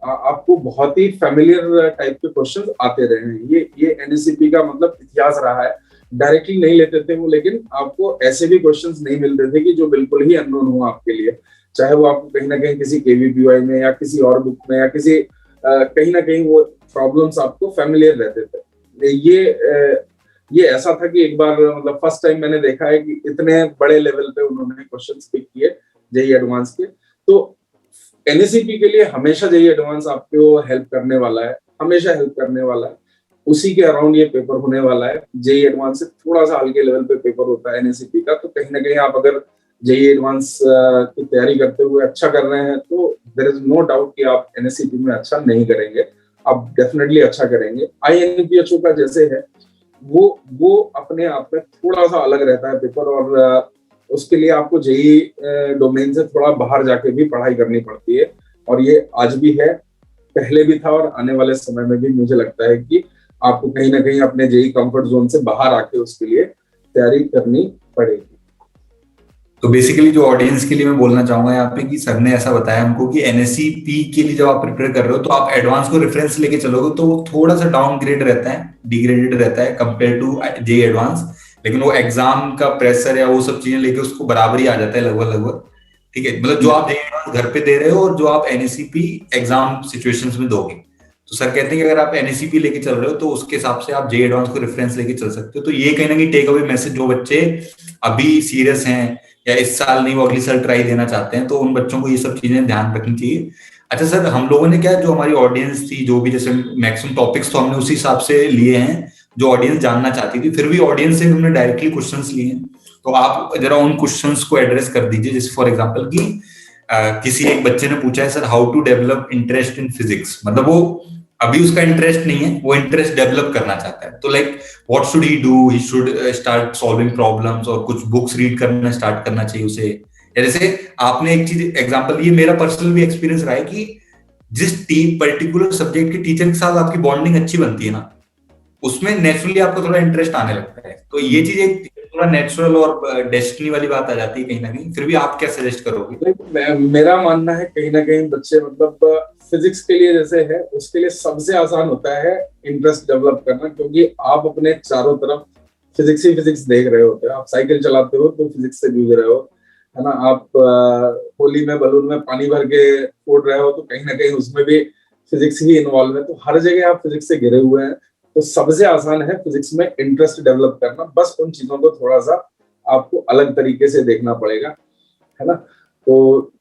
आपको बहुत ही फैमिलियर टाइप के क्वेश्चंस आते रहे हैं। ये एनएसीपी का मतलब इतिहास रहा है। डायरेक्टली नहीं लेते थे वो, लेकिन आपको ऐसे भी क्वेश्चंस नहीं मिलते थे कि जो बिल्कुल ही अननोन हो आपके लिए, चाहे वो आपको कहीं ना कहीं किसी केवीपीवाई में या किसी और बुक में या किसी कहीं ना कहीं वो प्रॉब्लम्स आपको फैमिलियर रहते थे। ये ऐसा था कि एक बार मतलब फर्स्ट टाइम मैंने देखा है कि इतने बड़े लेवल पे उन्होंने क्वेश्चंस पिक किए जेईई एडवांस के। तो एनएससीपी के लिए हमेशा जेईई एडवांस आपको हेल्प करने वाला है, हमेशा हेल्प करने वाला है। उसी के अराउंड ये पेपर होने वाला है। जेईई एडवांस से थोड़ा सा हल्के लेवल पे पेपर होता है एनएससीपी का, तो कहीं ना कहीं आप अगर जेईई एडवांस की तैयारी करते हुए अच्छा कर रहे हैं तो देयर इज नो डाउट कि आप एनएससीपी में अच्छा नहीं करेंगे, आप डेफिनेटली अच्छा करेंगे। आईएनपीएचओ का जैसे है वो अपने आप में थोड़ा सा अलग रहता है पेपर, और उसके लिए आपको जेईई डोमेन से थोड़ा बाहर जाके भी पढ़ाई करनी पड़ती है, और ये आज भी है, पहले भी था, और आने वाले समय में भी मुझे लगता है कि आपको कहीं ना कहीं अपने जेईई कंफर्ट जोन से बाहर आके उसके लिए तैयारी करनी पड़ेगी। तो बेसिकली जो ऑडियंस के लिए मैं बोलना चाहूंगा यहाँ पे कि सर ने ऐसा बताया हमको कि एनएससीपी के लिए जब आप प्रिपेयर कर रहे हो तो आप एडवांस को रेफरेंस लेके चलोगे तो वो थोड़ा सा डाउन ग्रेड रहता है, डिग्रेडेड रहता है कंपेयर टू जेईई एडवांस, लेकिन वो एग्जाम का प्रेशर या वो सब चीजें लेके उसको बराबरी आ जाता है लगभग लगभग। ठीक है, मतलब जो आप जेईई एडवांस घर पे दे रहे हो और जो आप एनएससीपी एग्जाम सिचुएशंस में दोगे, तो सर कहते हैं कि अगर आप एनएससीपी लेके चल रहे हो तो उसके हिसाब से आप जेईई एडवांस को रेफरेंस लेके चल सकते हो। तो ये कहीं ना कहीं टेक अवे मैसेज, जो बच्चे अभी सीरियस हैं या इस साल नहीं वो अगली साल ट्राई देना चाहते हैं, तो उन बच्चों को ये सब चीजें ध्यान रखनी चाहिए। अच्छा सर, हम लोगों ने क्या, जो हमारी ऑडियंस थी, जो भी जैसे मैक्सिमम टॉपिक्स तो हमने उसी हिसाब से लिए हैं जो ऑडियंस जानना चाहती थी, फिर भी ऑडियंस से हमने डायरेक्टली क्वेश्चंस लिए हैं, तो आप जरा उन क्वेश्चंस को एड्रेस कर दीजिए। जैसे फॉर एग्जांपल कि किसी एक बच्चे ने पूछा है sir how to develop interest in physics, मतलब वो अभी उसका इंटरेस्ट नहीं है, वो इंटरेस्ट डेवलप करना चाहता है, तो like what should he do, he should start solving problems और कुछ बुक्स रीड करना स्टार्ट करना चाहिए उसे। जैसे आपने एक चीज एग्जांपल, ये मेरा पर्सनल भी एक्सपीरियंस रहा है कि जिस पर्टिकुलर सब्जेक्ट के टीचर के साथ आपकी बॉन्डिंग अच्छी बनती है ना, उसमें नेचुरली आपको थोड़ा इंटरेस्ट आने लगता है। तो ये चीज एक थोड़ा नेचुरल और डेस्टिनी वाली बात आ जाती है कहीं ना कहीं। फिर भी आप क्या सजेस्ट करोगे? मेरा मानना है कहीं ना कहीं बच्चे मतलब फिजिक्स के लिए जैसे है, उसके लिए सबसे आसान होता है इंटरेस्ट डेवलप करना, क्योंकि आप अपने चारों तरफ फिजिक्स ही फिजिक्स देख रहे होते हैं। आप साइकिल चलाते हो तो फिजिक्स से जूझ रहे हो, है ना। आप होली में बलून में पानी भर के फोड़ रहे हो तो कहीं ना कहीं उसमें भी फिजिक्स ही इन्वॉल्व है। तो हर जगह आप फिजिक्स से घिरे हुए हैं, तो सबसे आसान है फिजिक्स में इंटरेस्ट डेवलप करना। बस उन चीजों को थोड़ा सा आपको अलग तरीके से देखना पड़ेगा, है ना। तो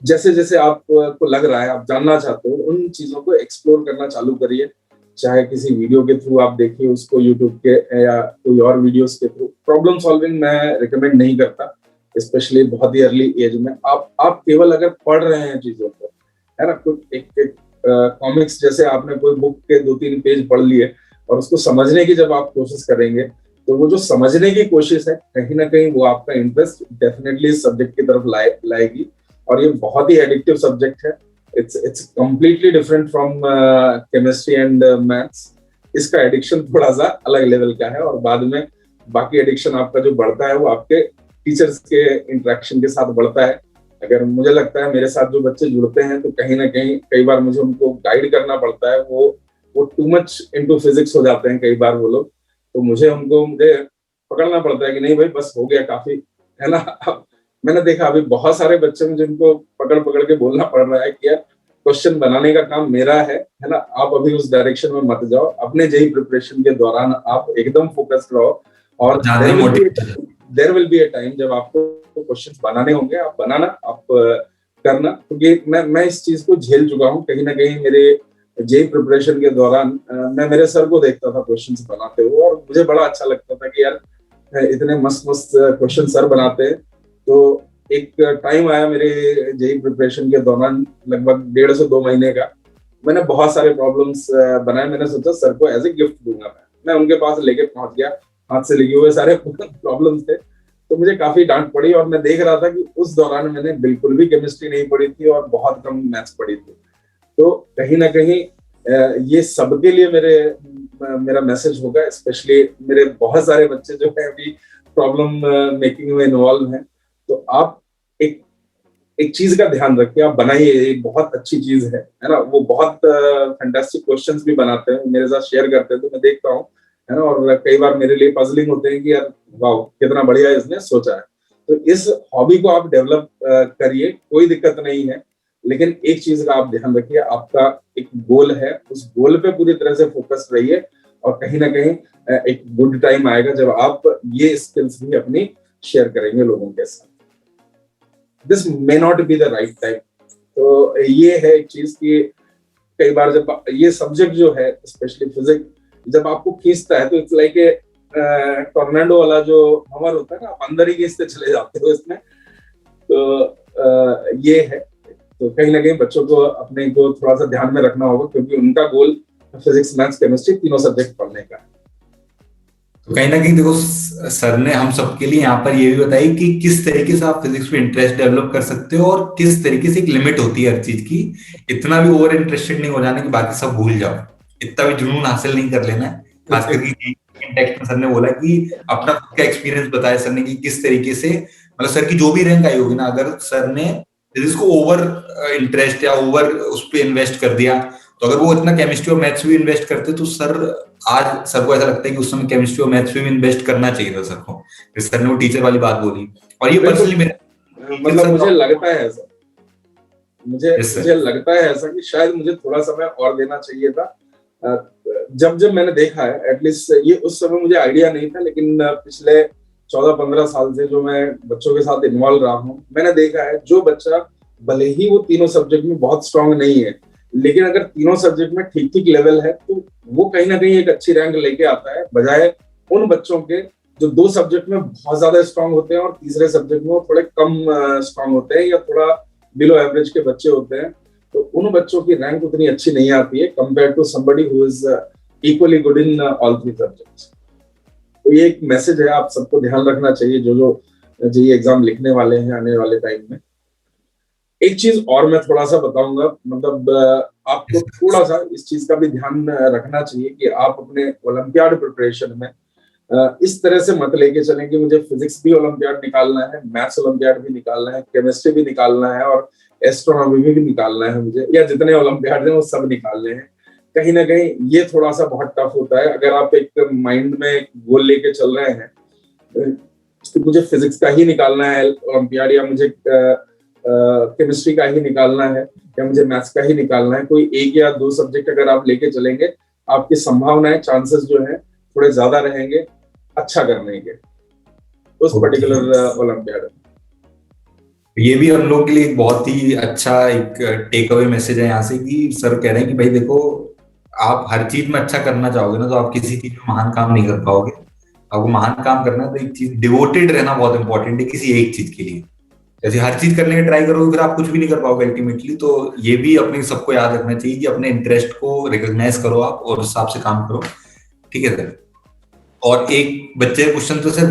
जैसे जैसे आपको लग रहा है, आप जानना चाहते हो, उन चीजों को एक्सप्लोर करना चालू करिए। चाहे किसी वीडियो के थ्रू आप देखिए उसको, यूट्यूब के या कोई और वीडियोस के थ्रू। प्रॉब्लम सॉल्विंग मैं रिकमेंड नहीं करता, स्पेशली बहुत ही अर्ली एज में। आप केवल अगर पढ़ रहे हैं चीजों को, है ना, कुछ एक कॉमिक्स जैसे आपने कोई बुक के 2-3 पेज पढ़ लिए और उसको समझने की जब आप कोशिश करेंगे, तो वो जो समझने की कोशिश है कहीं ना कहीं वो आपका इंटरेस्ट डेफिनेटली इस सब्जेक्ट की तरफ लाएगी। और ये बहुत ही एडिक्टिव सब्जेक्ट है। It's completely different from chemistry and maths. इसका एडिक्शन थोड़ा सा अलग लेवल का है, और बाद में बाकी एडिक्शन आपका जो बढ़ता है वो आपके टीचर्स के इंटरेक्शन के साथ बढ़ता है। अगर मुझे लगता है मेरे साथ जो बच्चे जुड़ते हैं तो कहीं ना कहीं कई बार मुझे उनको गाइड करना पड़ता है, वो टू मच इनटू फिजिक्स हो जाते हैं कई बार वो लोग, तो मुझे पकड़ना पड़ता है कि नहीं भाई बस हो गया काफी, है ना। मैंने देखा अभी बहुत सारे बच्चे हैं जिनको पकड़ पकड़ के बोलना पड़ रहा है कि यार क्वेश्चन बनाने का काम मेरा है ना, आप अभी उस डायरेक्शन में मत जाओ। अपने जेईई प्रिपरेशन के दौरान आप एकदम फोकस्ड रहो, और there will be a time जब आपको क्वेश्चंस बनाने होंगे, आप बनाना, आप करना। क्योंकि मैं इस चीज को झेल चुका हूँ। कहीं ना कहीं मेरे जेईई प्रिपरेशन के दौरान मैं मेरे सर को देखता था क्वेश्चंस बनाते हुए, और मुझे बड़ा अच्छा लगता था कि यार इतने मस्त मस्त क्वेश्चन सर बनाते हैं। तो एक टाइम आया मेरे जेईई प्रिपरेशन के दौरान, लगभग 1.5 से 2 महीने का, मैंने बहुत सारे प्रॉब्लम्स बनाए। मैंने सोचा सर को एज ए गिफ्ट दूंगा। मैं उनके पास लेके पहुंच गया, हाथ से लिखे हुए सारे प्रॉब्लम्स थे। तो मुझे काफी डांट पड़ी, और मैं देख रहा था कि उस दौरान मैंने बिल्कुल भी केमिस्ट्री नहीं पढ़ी थी और बहुत कम मैथ्स पढ़ी थी। तो कहीं ना कहीं ये सबके लिए मेरा मैसेज होगा। स्पेशली मेरे बहुत सारे बच्चे जो है अभी प्रॉब्लम मेकिंग में इन्वॉल्व हैं, तो आप एक चीज का ध्यान रखिए, आप बनाइए, एक बहुत अच्छी चीज है ना। वो बहुत फैंटास्टिक क्वेश्चंस भी बनाते हैं, मेरे साथ शेयर करते हैं, तो मैं देखता हूँ, है ना। और कई बार मेरे लिए पजलिंग होते हैं कि यार वाह कितना बढ़िया इसने सोचा है। तो इस हॉबी को आप डेवलप करिए, कोई दिक्कत नहीं है। लेकिन एक चीज का आप ध्यान रखिए, आपका एक गोल है, उस गोल पे पूरी तरह से फोकस रहिए, और कहीं ना कहीं एक गुड टाइम आएगा जब आप ये स्किल्स भी अपनी शेयर करेंगे लोगों के साथ। This may not be the right time. तो ये है एक चीज कि कई बार जब ये सब्जेक्ट जो है स्पेशली फिजिक्स जब आपको खींचता है तो इट्स लाइक ए टॉर्नेडो वाला जो हमर होता है ना, आप अंदर ही खींचते चले जाते हो इसमें। तो ये है, तो कहीं ना कहीं बच्चों को अपने को थोड़ा सा ध्यान में रखना होगा क्योंकि उनका गोल फिजिक्स, मैथ्स, केमिस्ट्री तीनों सब्जेक्ट पढ़ने का है। तो कहीं ना कहीं देखो सर ने हम सबके लिए यहाँ पर ये भी बताई कि किस तरीके से आप फिजिक्स में इंटरेस्ट डेवलप कर सकते हो और किस तरीके से एक लिमिट होती है हर चीज की। इतना भी ओवर इंटरेस्टेड नहीं हो जाना कि बाकी सब भूल जाओ, इतना भी जुनून हासिल नहीं कर लेना है। खास करके टेक्स्ट में सर ने बोला कि अपना खुद का एक्सपीरियंस बताया सर ने कि किस तरीके से, मतलब सर की जो भी रैंक आई होगी ना, अगर सर ने फिजिक्स को ओवर इंटरेस्ट या ओवर उस पर इन्वेस्ट कर दिया, तो अगर वो इतना केमिस्ट्री और मैथ्स भी इन्वेस्ट करते तो सर आज सर को ऐसा लगता है कि उस समय केमिस्ट्री और मैथ्स भी इन्वेस्ट करना चाहिए था सर को। फिर सर ने वो टीचर वाली बात बोली और ये पर्सनली मेरा मतलब मुझे लगता है ऐसा, मुझे लगता है ऐसा कि शायद मुझे थोड़ा समय और देना चाहिए था। जब मैंने देखा है, एटलीस्ट ये उस समय मुझे आइडिया नहीं था, लेकिन पिछले 14-15 साल से जो मैं बच्चों के साथ इन्वॉल्व रहा हूँ, मैंने देखा है जो बच्चा भले ही वो तीनों सब्जेक्ट में बहुत स्ट्रांग नहीं है, लेकिन अगर तीनों सब्जेक्ट में ठीक ठीक लेवल है तो वो कहीं ना कहीं एक अच्छी रैंक लेके आता है, बजाय उन बच्चों के जो 2 सब्जेक्ट में बहुत ज्यादा स्ट्रांग होते हैं और तीसरे सब्जेक्ट में वो थोड़े कम स्ट्रांग होते हैं या थोड़ा बिलो एवरेज के बच्चे होते हैं। तो उन बच्चों की रैंक उतनी अच्छी नहीं आती है compare to somebody who is equally good in all 3 subjects. तो ये एक मैसेज है, आप सबको ध्यान रखना चाहिए जो ये एग्जाम लिखने वाले हैं आने वाले टाइम में। एक चीज और मैं थोड़ा सा बताऊंगा, मतलब आपको थोड़ा सा इस चीज का भी ध्यान रखना चाहिए कि आप अपने ओलंपियाड प्रिपरेशन में इस तरह से मत लेके चलें कि मुझे फिजिक्स भी ओलंपियाड निकालना है, मैथ्स ओलंपियाड भी निकालना है, केमिस्ट्री भी निकालना है और एस्ट्रोनॉमी भी निकालना है मुझे, या जितने ओलंपियाड हैं वो सब निकालने हैं। कहीं ना कहीं ये थोड़ा सा बहुत टफ होता है। अगर आप एक माइंड में एक गोल लेके चल रहे हैं तो मुझे फिजिक्स का ही निकालना है ओलंपियाड, या मुझे केमिस्ट्री का ही निकालना है, या मुझे मैथ्स का ही निकालना है, कोई एक या 2 सब्जेक्ट अगर आप लेके चलेंगे, आपकी संभावनाएं, चांसेस जो है थोड़े ज्यादा रहेंगे अच्छा करने के उस पर्टिकुलर ओलंपियाड में। ये भी हम लोग के लिए बहुत ही अच्छा एक टेक अवे मैसेज है यहाँ से कि सर कह रहे हैं कि भाई देखो, आप हर चीज में अच्छा करना चाहोगे ना तो आप किसी चीज में महान काम नहीं कर पाओगे। आपको महान काम करना है तो एक चीज डिवोटेड रहना बहुत इंपॉर्टेंट है किसी एक चीज के लिए। जैसे हर चीज करने का ट्राई करोगे फिर आप कुछ भी नहीं कर पाओगे अल्टीमेटली। तो ये भी अपने सबको याद रखना चाहिए कि अपने इंटरेस्ट को रिकॉग्नाइज करो आप और उस हिसाब से काम करो। ठीक है सर। और एक बच्चे का क्वेश्चन तो sir,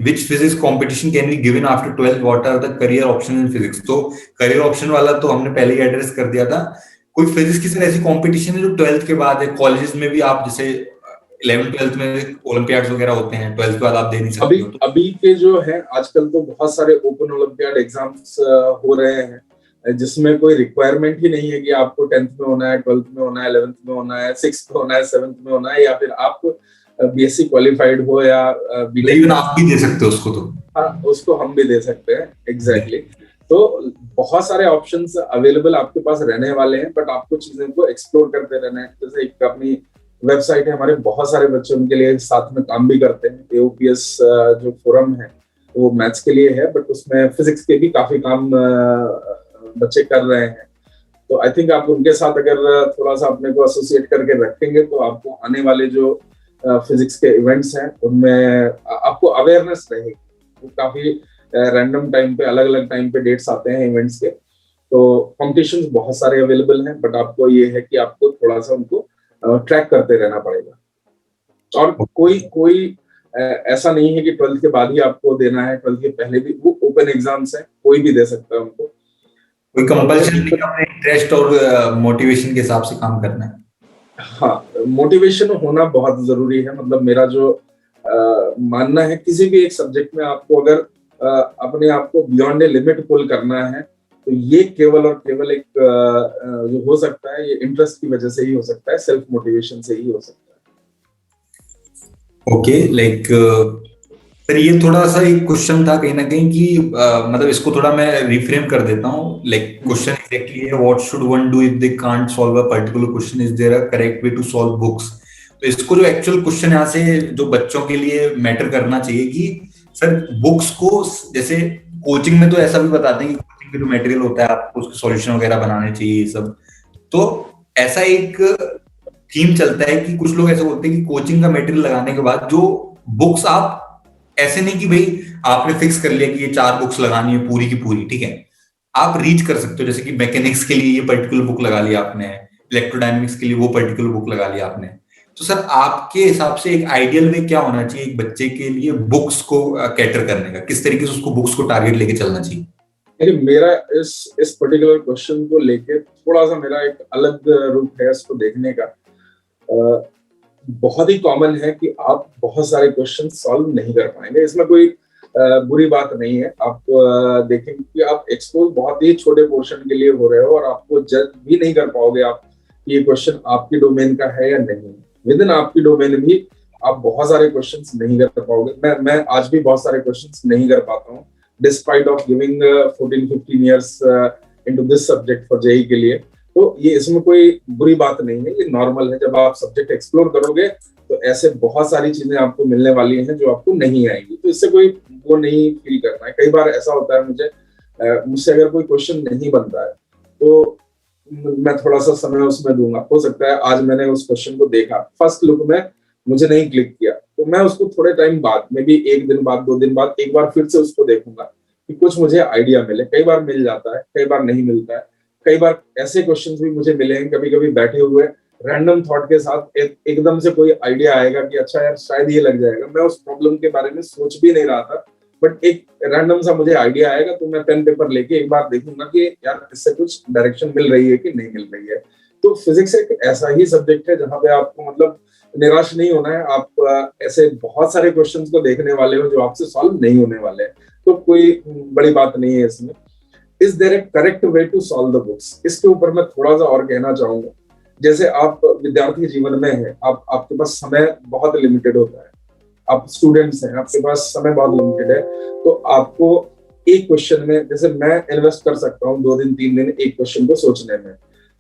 which physics competition can be given after 12th, what are the career option in physics? तो करियर ऑप्शन वाला तो हमने पहले ही एड्रेस कर दिया था। कोई फिजिक्स की सर ऐसी कंपटीशन है जो 12th के बाद है? कॉलेजेस में भी आप जैसे 11th-12th में ओलंपियाड्स वगैरह होते हैं, 12th के बाद आप दे नहीं सकते हो। अभी के जो है आजकल तो बहुत सारे ओपन ओलंपियाड एग्जाम्स हो रहे हैं जिसमें कोई रिक्वायरमेंट ही नहीं है कि आपको 10th में होना है, 12th में होना है, 11th में होना है, 6th में होना है, 7th में होना है, या फिर आप बीएससी क्वालिफाइड हो या बीटेक। आप भी दे सकते हो उसको, तो हाँ उसको हम भी दे सकते हैं। एग्जैक्टली तो बहुत सारे ऑप्शंस अवेलेबल आपके पास रहने वाले हैं, बट आपको चीजें को एक्सप्लोर करते रहना है। जैसे एक अपनी वेबसाइट है हमारे, बहुत सारे बच्चे उनके लिए साथ में काम भी करते हैं। एओपीएस जो फोरम है वो मैथ्स के लिए है, बट उसमें फिजिक्स के भी काफी काम बच्चे कर रहे हैं। तो आई थिंक आप उनके साथ अगर थोड़ा सा अपने को एसोसिएट करके रखेंगे तो आपको आने वाले जो फिजिक्स के इवेंट्स हैं उनमें आपको अवेयरनेस रहेगी। वो काफी रैंडम टाइम पे, अलग अलग टाइम पे डेट्स आते हैं इवेंट्स के, तो कॉम्पिटिशंस बहुत सारे अवेलेबल हैं, बट आपको ये है कि आपको थोड़ा सा उनको ट्रैक करते रहना पड़ेगा। और कोई ऐसा नहीं है कि 12th के बाद ही आपको देना है, 12th के पहले भी वो ओपन एग्जाम्स हैं, कोई भी दे सकता है उनको। कोई कंपल्शन नहीं, अपने इंटरेस्ट और मोटिवेशन के हिसाब से काम करना है। हाँ, मोटिवेशन होना बहुत जरूरी है। मतलब मेरा जो मानना है, किसी भी एक सब्जेक्ट में आपको अगर अपने आप को बियॉन्ड ए लिमिट पुल करना है तो ये केवल और केवल एक जो हो सकता है ये इंटरेस्ट की वजह से ही हो सकता है, सेल्फ मोटिवेशन से ही हो सकता है। ओके, लाइक सर ये थोड़ा सा एक क्वेश्चन था कहीं ना कहीं कि मतलब इसको थोड़ा मैं रिफ्रेम कर देता हूँ। लाइक क्वेश्चन एग्जैक्टली है, what should one do if they can't solve a particular question, is there a correct way to solve books? तो इसको जो एक्चुअल क्वेश्चन यहाँ से जो बच्चों के लिए मैटर करना चाहिए कि सर बुक्स को, जैसे कोचिंग में तो ऐसा भी बताते हैं कि कोचिंग का जो मटेरियल होता है आपको उसके सॉल्यूशन वगैरह बनाने चाहिए ये सब। तो ऐसा एक थीम चलता है कि कुछ लोग ऐसे बोलते हैं कि कोचिंग का मटेरियल लगाने के बाद जो बुक्स आप, ऐसे नहीं कि भाई आपने फिक्स कर लिया कि ये 4 बुक्स लगानी है पूरी की पूरी, ठीक है, आप रीच कर सकते हो। जैसे कि मैकेनिक्स के लिए ये पर्टिकुलर बुक लगा लिया आपने, इलेक्ट्रोडायनेमिक्स के लिए वो पर्टिकुलर बुक लगा लिया आपने। तो सर आपके हिसाब से एक आइडियल वे क्या होना चाहिए एक बच्चे के लिए बुक्स को कैटर करने का, किस तरीके से उसको बुक्स को टारगेट लेके चलना चाहिए? मेरा इस पर्टिकुलर क्वेश्चन को लेके थोड़ा सा मेरा एक अलग रूप है इसको देखने का। बहुत ही कॉमन है कि आप बहुत सारे क्वेश्चन सॉल्व नहीं कर पाएंगे, इसमें कोई बुरी बात नहीं है। आप देखेंगे कि आप एक्सपोज बहुत ही छोटे पोर्शन के लिए हो रहे हो और आपको जज भी नहीं कर पाओगे आप कि ये क्वेश्चन आपकी डोमेन का है या नहीं। विद इन आपकी डोमेन भी आप बहुत सारे क्वेश्चंस नहीं कर पाओगे। मैं आज भी बहुत सारे क्वेश्चंस नहीं कर पाता हूँ despite of giving 14-15 years into this subject for JEE के लिए। तो ये इसमें कोई बुरी बात नहीं है, ये नॉर्मल है। जब आप सब्जेक्ट एक्सप्लोर करोगे तो ऐसे बहुत सारी चीजें आपको मिलने वाली हैं जो आपको नहीं आएंगी, तो इससे कोई वो नहीं फील करना है। कई बार ऐसा होता है मुझसे अगर कोई क्वेश्चन नहीं बनता है तो मैं थोड़ा सा समय उसमें दूंगा। हो सकता है आज मैंने उस क्वेश्चन को देखा, फर्स्ट लुक में मुझे नहीं क्लिक किया, तो मैं उसको थोड़े टाइम बाद, मे बी 1 दिन बाद 2 दिन बाद एक बार फिर से उसको देखूंगा कि कुछ मुझे आइडिया मिले। कई बार मिल जाता है, कई बार नहीं मिलता है। कई बार ऐसे क्वेश्चंस भी मुझे मिले हैं, कभी कभी बैठे हुए रैंडम थॉट के साथ एकदम से कोई आइडिया आएगा कि अच्छा यार शायद ये लग जाएगा। मैं उस प्रॉब्लम के बारे में सोच भी नहीं रहा था, बट एक रैंडम सा मुझे आइडिया आएगा तो मैं पेन पेपर लेके एक बार देखूंगा कि यार इससे कुछ डायरेक्शन मिल रही है कि नहीं मिल रही है। तो फिजिक्स एक ऐसा ही सब्जेक्ट है जहां पे आपको मतलब निराश नहीं होना है। आप ऐसे बहुत सारे क्वेश्चंस को देखने वाले हो जो आपसे सॉल्व नहीं होने वाले हैं, तो कोई बड़ी बात नहीं है इसमें। Is there a correct way to solve the books, इसके ऊपर मैं थोड़ा सा और कहना चाहूंगा। जैसे आप विद्यार्थी जीवन में है, आपके पास समय बहुत लिमिटेड होता है, आप स्टूडेंट्स हैं, आपके पास समय बहुत लिमिटेड है, तो आपको एक क्वेश्चन में, जैसे मैं इन्वेस्ट कर सकता हूँ 2 दिन 3 दिन एक क्वेश्चन को सोचने में,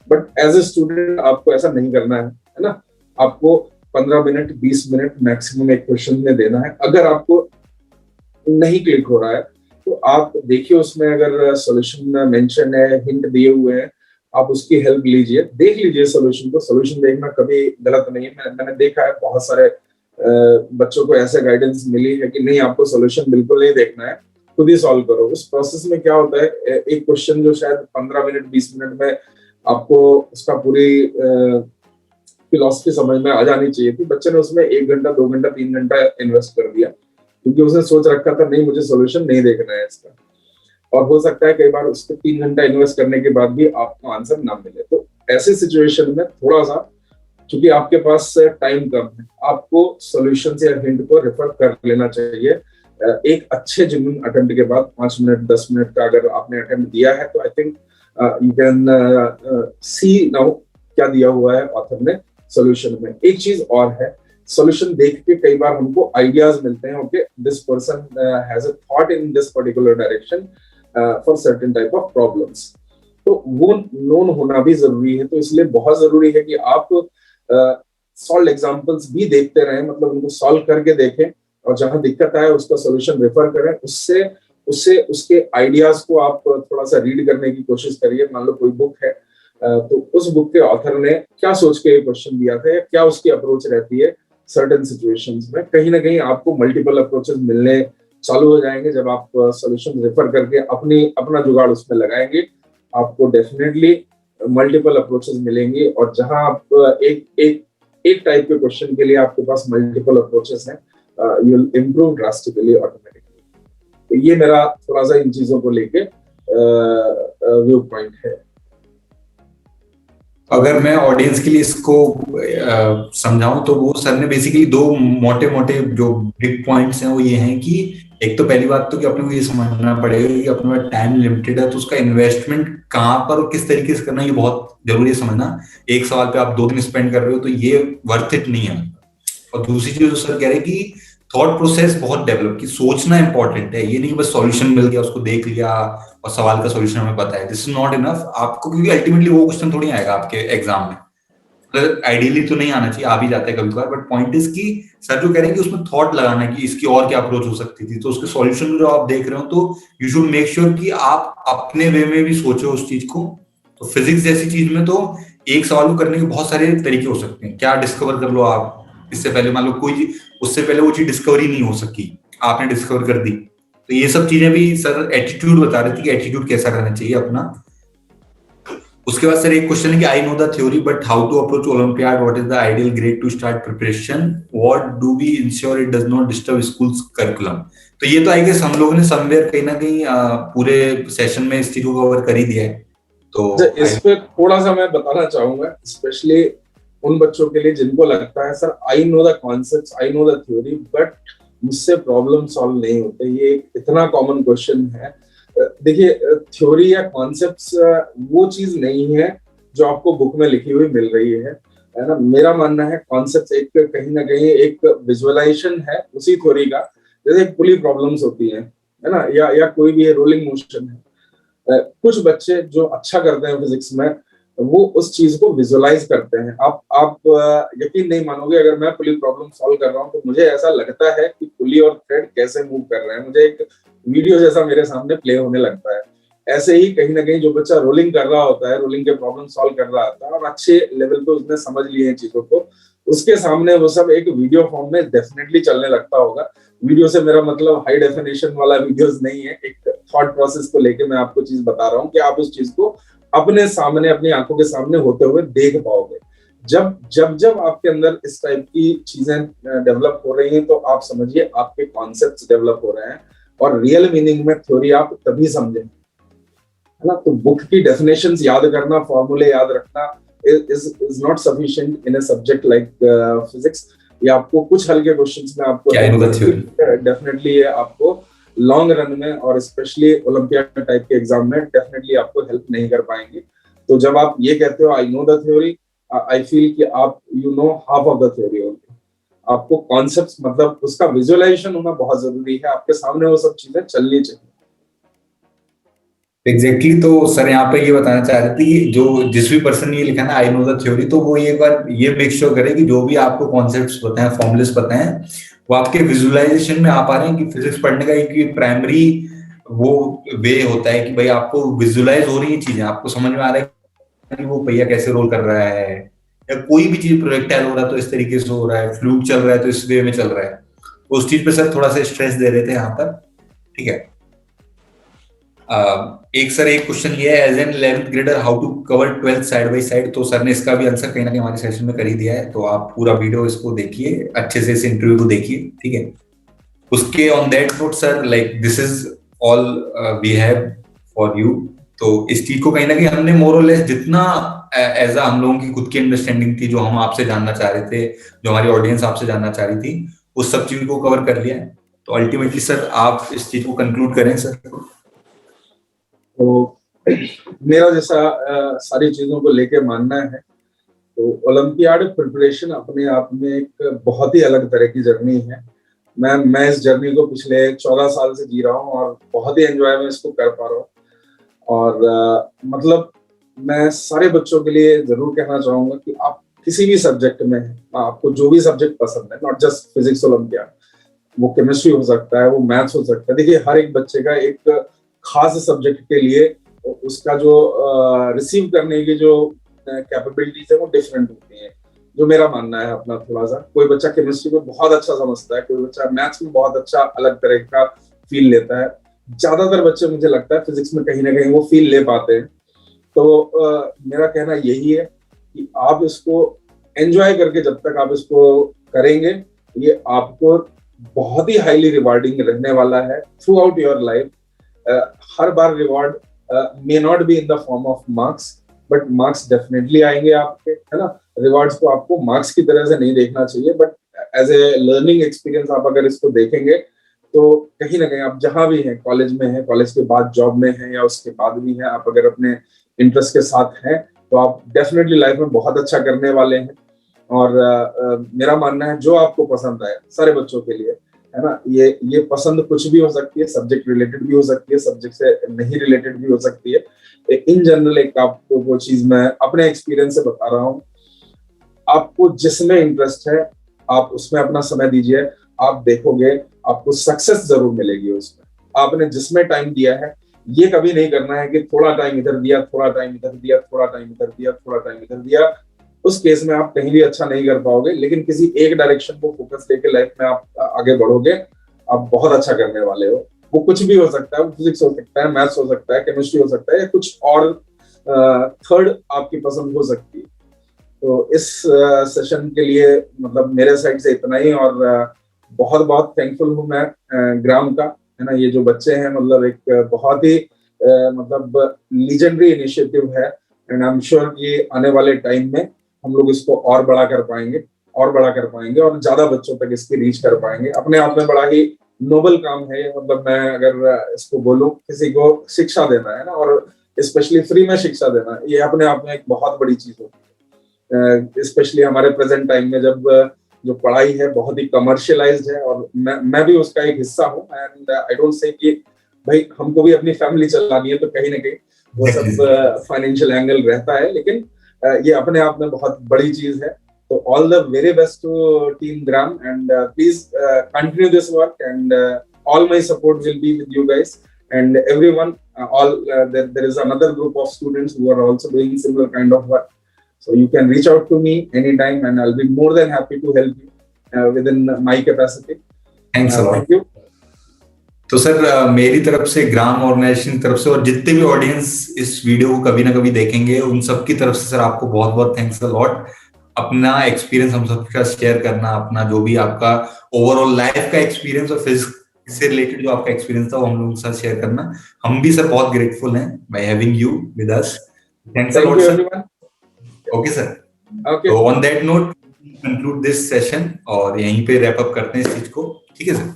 बट एज ए स्टूडेंट आपको ऐसा नहीं करना है ना। आपको 15 मिनट 20 मिनट मैक्सिमम एक क्वेश्चन में देना है। अगर आपको नहीं क्लिक हो रहा है तो आप देखिए उसमें अगर सॉल्यूशन मेंशन है, हिंट दिए हुए हैं, आप उसकी हेल्प लीजिए, देख लीजिए सॉल्यूशन को। सॉल्यूशन देखना कभी गलत नहीं है। मैंने देखा है बहुत सारे बच्चों को ऐसे गाइडेंस मिली है कि नहीं आपको सॉल्यूशन बिल्कुल नहीं देखना है, खुद ही सॉल्व करो। उस प्रोसेस में क्या होता है, एक क्वेश्चन जो शायद 15 मिनट 20 मिनट में आपको उसका पूरी फिलॉसफी समझ में आ जानी चाहिए थी, बच्चे ने उसमें 1 घंटा 2 घंटा 3 घंटा इन्वेस्ट कर दिया क्योंकि उसने सोच रखा था नहीं मुझे सॉल्यूशन नहीं देखना है इसका। और हो सकता है कई बार उसके 3 घंटा इन्वेस्ट करने के बाद भी आपको आंसर ना मिले। तो ऐसे सिचुएशन में थोड़ा सा, क्योंकि आपके पास टाइम कम है, आपको सॉल्यूशन या हिंट को रेफर कर लेना चाहिए। एक अच्छे जेन्युइन अटेम्प्ट के बाद 5 मिनट 10 मिनट का अगर आपने अटेम्प्ट दिया है तो I think you can see now क्या दिया हुआ है ऑथर ने सॉल्यूशन में। एक चीज और है, सॉल्यूशन देख के कई बार हमको आइडियाज मिलते हैं, okay this person has a thought in this particular direction for certain type of problems, तो वो नोन होना भी जरूरी है। तो इसलिए बहुत जरूरी है कि आप सॉल्व एग्जांपल्स भी देखते रहें, मतलब उनको सॉल्व करके देखें और जहां दिक्कत आए उसका सॉल्यूशन रेफर करें। उससे उसके आइडियाज को आप थोड़ा सा रीड करने की कोशिश करिए। मान लो कोई बुक है तो उस बुक के ऑथर ने क्या सोच के क्वेश्चन दिया था या क्या उसकी अप्रोच रहती है सर्टेन सिचुएशंस में। कहीं ना कहीं आपको मल्टीपल अप्रोचेस मिलने चालू हो जाएंगे जब आप सॉल्यूशन रेफर करके अपना जुगाड़ उसमें लगाएंगे। आपको डेफिनेटली मल्टीपल अप्रोचेस मिलेंगी और जहां आप एक टाइप के क्वेश्चन के लिए आपके पास मल्टीपल अप्रोचेस हैं, you will improve drastically automatically. तो ये मेरा थोड़ा सा इन चीजों को लेके व्यू पॉइंट है। अगर मैं ऑडियंस के लिए इसको समझाऊं तो वो सर ने बेसिकली 2 मोटे मोटे जो बिग पॉइंट्स हैं वो ये हैं कि एक तो पहली बात तो कि अपने को ये समझना पड़ेगा कि अपने पास टाइम लिमिटेड है, तो उसका इन्वेस्टमेंट कहाँ पर और किस तरीके से करना ये बहुत जरूरी है समझना। एक सवाल पे आप 2 दिन स्पेंड कर रहे हो तो ये वर्थ इट नहीं है। और दूसरी चीज जो सर कह रहे हैं कि थॉट प्रोसेस बहुत डेवलप की, सोचना इंपॉर्टेंट है। ये नहीं बस सॉल्यूशन मिल गया उसको देख लिया और सवाल का सॉल्यूशन हमें पता है, दिस इज नॉट इनफ आपको, क्योंकि अल्टीमेटली वो क्वेश्चन थोड़ी आएगा आपके एग्जाम में। आइडियली तो नहीं आना चाहिए, आ भी जाता है कभी कभार, बट पॉइंट इज कि सर जो कह रहे हैं कि उसमें थॉट लगाना है कि इसकी और क्या अप्रोच हो सकती थी, तो उसके सॉल्यूशन जो आप देख रहे हो, तो यू शुड मेक श्योर कि आप अपने वे में भी सोचो उस चीज को। तो फिजिक्स जैसी चीज में तो एक सवाल को करने के बहुत सारे तरीके हो सकते हैं, क्या डिस्कवर कर लो आप, इससे पहले मान लो कोई, उससे पहले वो चीज डिस्कवरी नहीं हो सकी, आपने डिस्कवर कर दी। तो ये सब चीजें भी सर एटीट्यूड बता रहे थे कि एटीट्यूड कैसा रहना चाहिए अपना। उसके बाद सर एक क्वेश्चन है कि I know the theory but how to approach olympiad, what is the ideal grade to start preparation, what do we ensure it does not disturb schools curriculum. तो ये तो आई गेस हम लोगों ने somewhere कहीं ना कहीं पूरे सेशन में इस चीज को कवर कर ही दिया है। तो इस पे थोड़ा सा मैं बताना चाहूंगा, स्पेशली उन बच्चों के लिए जिनको लगता है sir I know the concepts, I know the theory, but मुझसे प्रॉब्लम सॉल्व नहीं होते। ये इतना कॉमन क्वेश्चन है। देखिए, थ्योरी या कॉन्सेप्ट्स वो चीज नहीं है जो आपको बुक में लिखी हुई मिल रही है ना। मेरा मानना है कॉन्सेप्ट्स एक कहीं ना कहीं एक विजुअलाइजेशन है उसी थ्योरी का। जैसे पुली प्रॉब्लम्स होती है ना, या कोई भी रोलिंग मोशन है। कुछ बच्चे जो अच्छा करते हैं फिजिक्स में, वो उस चीज को विजुअलाइज करते हैं। आप यकीन नहीं मानोगे, अगर मैं पुली प्रॉब्लम सॉल्व कर रहा हूँ तो मुझे ऐसा लगता है कि पुली और थ्रेड कैसे मूव कर रहे हैं, मुझे एक वीडियो जैसा मेरे सामने प्ले होने लगता है। ऐसे ही कहीं ना कहीं जो बच्चा रोलिंग कर रहा होता है, रोलिंग के प्रॉब्लम सॉल्व कर रहा होता है और अच्छे लेवल पे उसने समझ लिए हैं चीजों को, उसके सामने वो सब एक वीडियो फॉर्म में डेफिनेटली चलने लगता होगा। वीडियो से मेरा मतलब हाई डेफिनेशन वाला वीडियोस नहीं है, एक थॉट प्रोसेस को लेके मैं आपको चीज बता रहा हूँ कि आप उस चीज को अपने सामने, अपनी आंखों के सामने होते हुए देख पाओगे। जब जब जब आपके अंदर इस टाइप की चीजें डेवलप हो रही हैं, तो आप समझिए आपके कॉन्सेप्ट्स डेवलप हो रहे हैं, और रियल मीनिंग में थ्योरी आप तभी समझें, है ना। तो बुक की डेफिनेशंस याद करना, फॉर्मूले याद रखना is not sufficient in a subject like physics। ये आपको कुछ हल्के क्वेश्चंस में आपको डेफिनेटली आपको लॉन्ग रन में और स्पेशली ओलंपियाड टाइप के एग्जाम में डेफिनेटली आपको हेल्प नहीं कर पाएंगे। तो जब आप ये कहते हो आई know the theory, I feel कि आप you know half of the theory only. आपको कॉन्सेप्ट्स मतलब उसका विजुअलाइजेशन होना बहुत जरूरी है, आपके सामने वो सब चीजें चलनी चाहिए। एग्जैक्टली तो सर यहाँ पे ये बताना चाह रहे थे कि जो जिस भी पर्सन ने ये लिखा ना आई नो द थ्योरी, तो वो एक बार ये मेक श्योर करे कि जो भी आपको कॉन्सेप्ट्स पता है, फॉर्मुलेस पता है, वो आपके विजुअलाइजेशन में आ पा रहे हैं। कि फिजिक्स पढ़ने का एक प्राइमरी वो वे होता है कि भाई आपको विजुअलाइज हो रही है चीजें, आपको समझ में आ रहा है कि वो पहिया कैसे रोल कर रहा है, या कोई भी चीज प्रोजेक्टाइल हो रहा है तो इस तरीके से हो रहा है, फ्लूइड चल रहा है तो इस वे में चल रहा है। उस चीज पे सर थोड़ा सा स्ट्रेस दे रहे थे यहाँ पर। ठीक है। एक सर एक क्वेश्चन ये है, as an 11th grader how to cover 12th side by side. तो सर ने इसका भी आंसर कहीं ना कहीं हमारे सेशन में कर ही दिया है, तो आप पूरा वीडियो इसको देखिए अच्छे से, इस इंटरव्यू को देखिए। ठीक है। उसके on that note sir, like this is all we have for you. तो इस चीज को कहीं ना कहीं हमने मोर और लेस जितना एज हम लोगों की खुद की अंडरस्टैंडिंग थी, जो हम आपसे जानना चाह रहे थे, जो हमारी ऑडियंस आपसे जानना चाह रही थी, उस सब चीज को कवर कर लिया है। तो अल्टीमेटली सर आप इस चीज को कंक्लूड करें सर। तो मेरा जैसा सारी चीजों को लेके मानना है, तो ओलंपियाड प्रिपरेशन अपने आप में एक बहुत ही अलग तरह की जर्नी है। मैं इस जर्नी को पिछले 14 साल से जी रहा हूँ और बहुत ही एंजॉय में इसको कर पा रहा हूँ। और मतलब मैं सारे बच्चों के लिए जरूर कहना चाहूंगा कि आप किसी भी सब्जेक्ट में, आपको जो भी सब्जेक्ट पसंद है, नॉट जस्ट फिजिक्स ओलंपियाड, वो केमिस्ट्री हो सकता है, वो मैथ्स हो सकता है। देखिए, हर एक बच्चे का एक खास सब्जेक्ट के लिए उसका जो रिसीव करने की जो कैपेबिलिटीज है वो डिफरेंट होती है। जो मेरा मानना है अपना थोड़ा सा, कोई बच्चा केमिस्ट्री में बहुत अच्छा समझता है, कोई बच्चा मैथ्स में बहुत अच्छा अलग तरह का फील लेता है। ज्यादातर बच्चे मुझे लगता है फिजिक्स में कहीं ना कहीं वो फील ले पाते हैं। तो मेरा कहना यही है कि आप इसको एंजॉय करके जब तक आप इसको करेंगे, ये आपको बहुत ही हाईली रिवार्डिंग रहने वाला है through out your life. Her bar reward may not be in the form of marks, but marks definitely आएंगे आपके, है ना। रिवॉर्ड्स को आपको मार्क्स की तरह से नहीं देखना चाहिए, but as a learning experience आप अगर इसको देखेंगे, तो कहीं ना कहीं आप जहां भी हैं, कॉलेज में हैं, कॉलेज के बाद जॉब में हैं, या उसके बाद भी हैं, आप अगर अपने इंटरेस्ट के साथ हैं, तो आप डेफिनेटली लाइफ में बहुत अच्छा करने वाले हैं। और मेरा मानना है जो आपको पसंद आए, सारे बच्चों के लिए, है ना, ये पसंद कुछ भी हो सकती है, सब्जेक्ट रिलेटेड भी हो सकती है, सब्जेक्ट से नहीं रिलेटेड भी हो सकती है। इन जनरल एक आपको वो चीज मैं अपने एक्सपीरियंस से बता रहा हूँ। आपको जिसमें इंटरेस्ट है आप उसमें अपना समय दीजिए, आप देखोगे आपको सक्सेस जरूर मिलेगी उसमें। आपने जिसमें टाइम दिया है, ये कभी नहीं करना है कि थोड़ा टाइम इधर दिया, थोड़ा टाइम इधर दिया, थोड़ा टाइम इधर दिया, थोड़ा टाइम इधर दिया। उस केस में आप कहीं भी अच्छा नहीं कर पाओगे, लेकिन किसी एक डायरेक्शन को फोकस लेके लाइफ में आप आगे बढ़ोगे, आप बहुत अच्छा करने वाले हो। वो कुछ भी हो सकता है, वो फिजिक्स हो सकता है, मैथ्स हो सकता है, केमिस्ट्री हो सकता है, या कुछ और थर्ड आपकी पसंद हो सकती है। तो इस सेशन के लिए मतलब मेरे साइड से इतना ही, और बहुत बहुत थैंकफुल हूँ मैं ग्राम का, है ना। ये जो बच्चे हैं मतलब एक बहुत ही मतलब लीजेंडरी इनिशिएटिव है, एंड आई एम श्योर ये आने वाले टाइम में हम लोग इसको और बड़ा कर पाएंगे, और बड़ा कर पाएंगे, और ज्यादा बच्चों तक इसकी रीच कर पाएंगे। अपने आप में बड़ा ही नोबल काम है ये। मतलब मैं अगर इसको बोलूं, किसी को शिक्षा देना है ना, और स्पेशली फ्री में शिक्षा देना, ये अपने आप में एक बहुत बड़ी चीज होती है। स्पेशली हमारे प्रेजेंट टाइम में जब जो पढ़ाई है बहुत ही कमर्शियलाइज्ड है, और मैं भी उसका एक हिस्सा हूँ। एंड आई डोंट से कि भाई हमको भी अपनी फैमिली चलानी है, तो कहीं ना कहीं वो सब फाइनेंशियल एंगल रहता है, लेकिन ये अपने आप में बहुत बड़ी चीज है। तो all the very best to team gram, and please continue this work, and all my support will be with you guys and everyone. There is another group of students who are also doing similar kind of work, so you can reach out to me anytime and I'll be more than happy to help you within my capacity. Thanks a lot. Thank you. तो sir मेरी तरफ से, ग्राम organisation की तरफ से, और जितने भी ऑडियंस इस वीडियो को कभी ना कभी देखेंगे, उन सबकी तरफ से सर आपको बहुत बहुत थैंक्स अ लॉट। अपना एक्सपीरियंस हम सबके साथ शेयर करना, अपना जो भी आपका ओवरऑल लाइफ का एक्सपीरियंस और फिजिक्स से रिलेटेड जो आपका एक्सपीरियंस था वो हम लोगों के साथ शेयर करना, हम भी सर बहुत ग्रेटफुल हैं by having you with us. Thanks a Thank lot you sir. everyone. Okay sir, Okay. तो on that note conclude this session, और यहीं पे रैप अप करते हैं इस चीज को। ठीक है सर।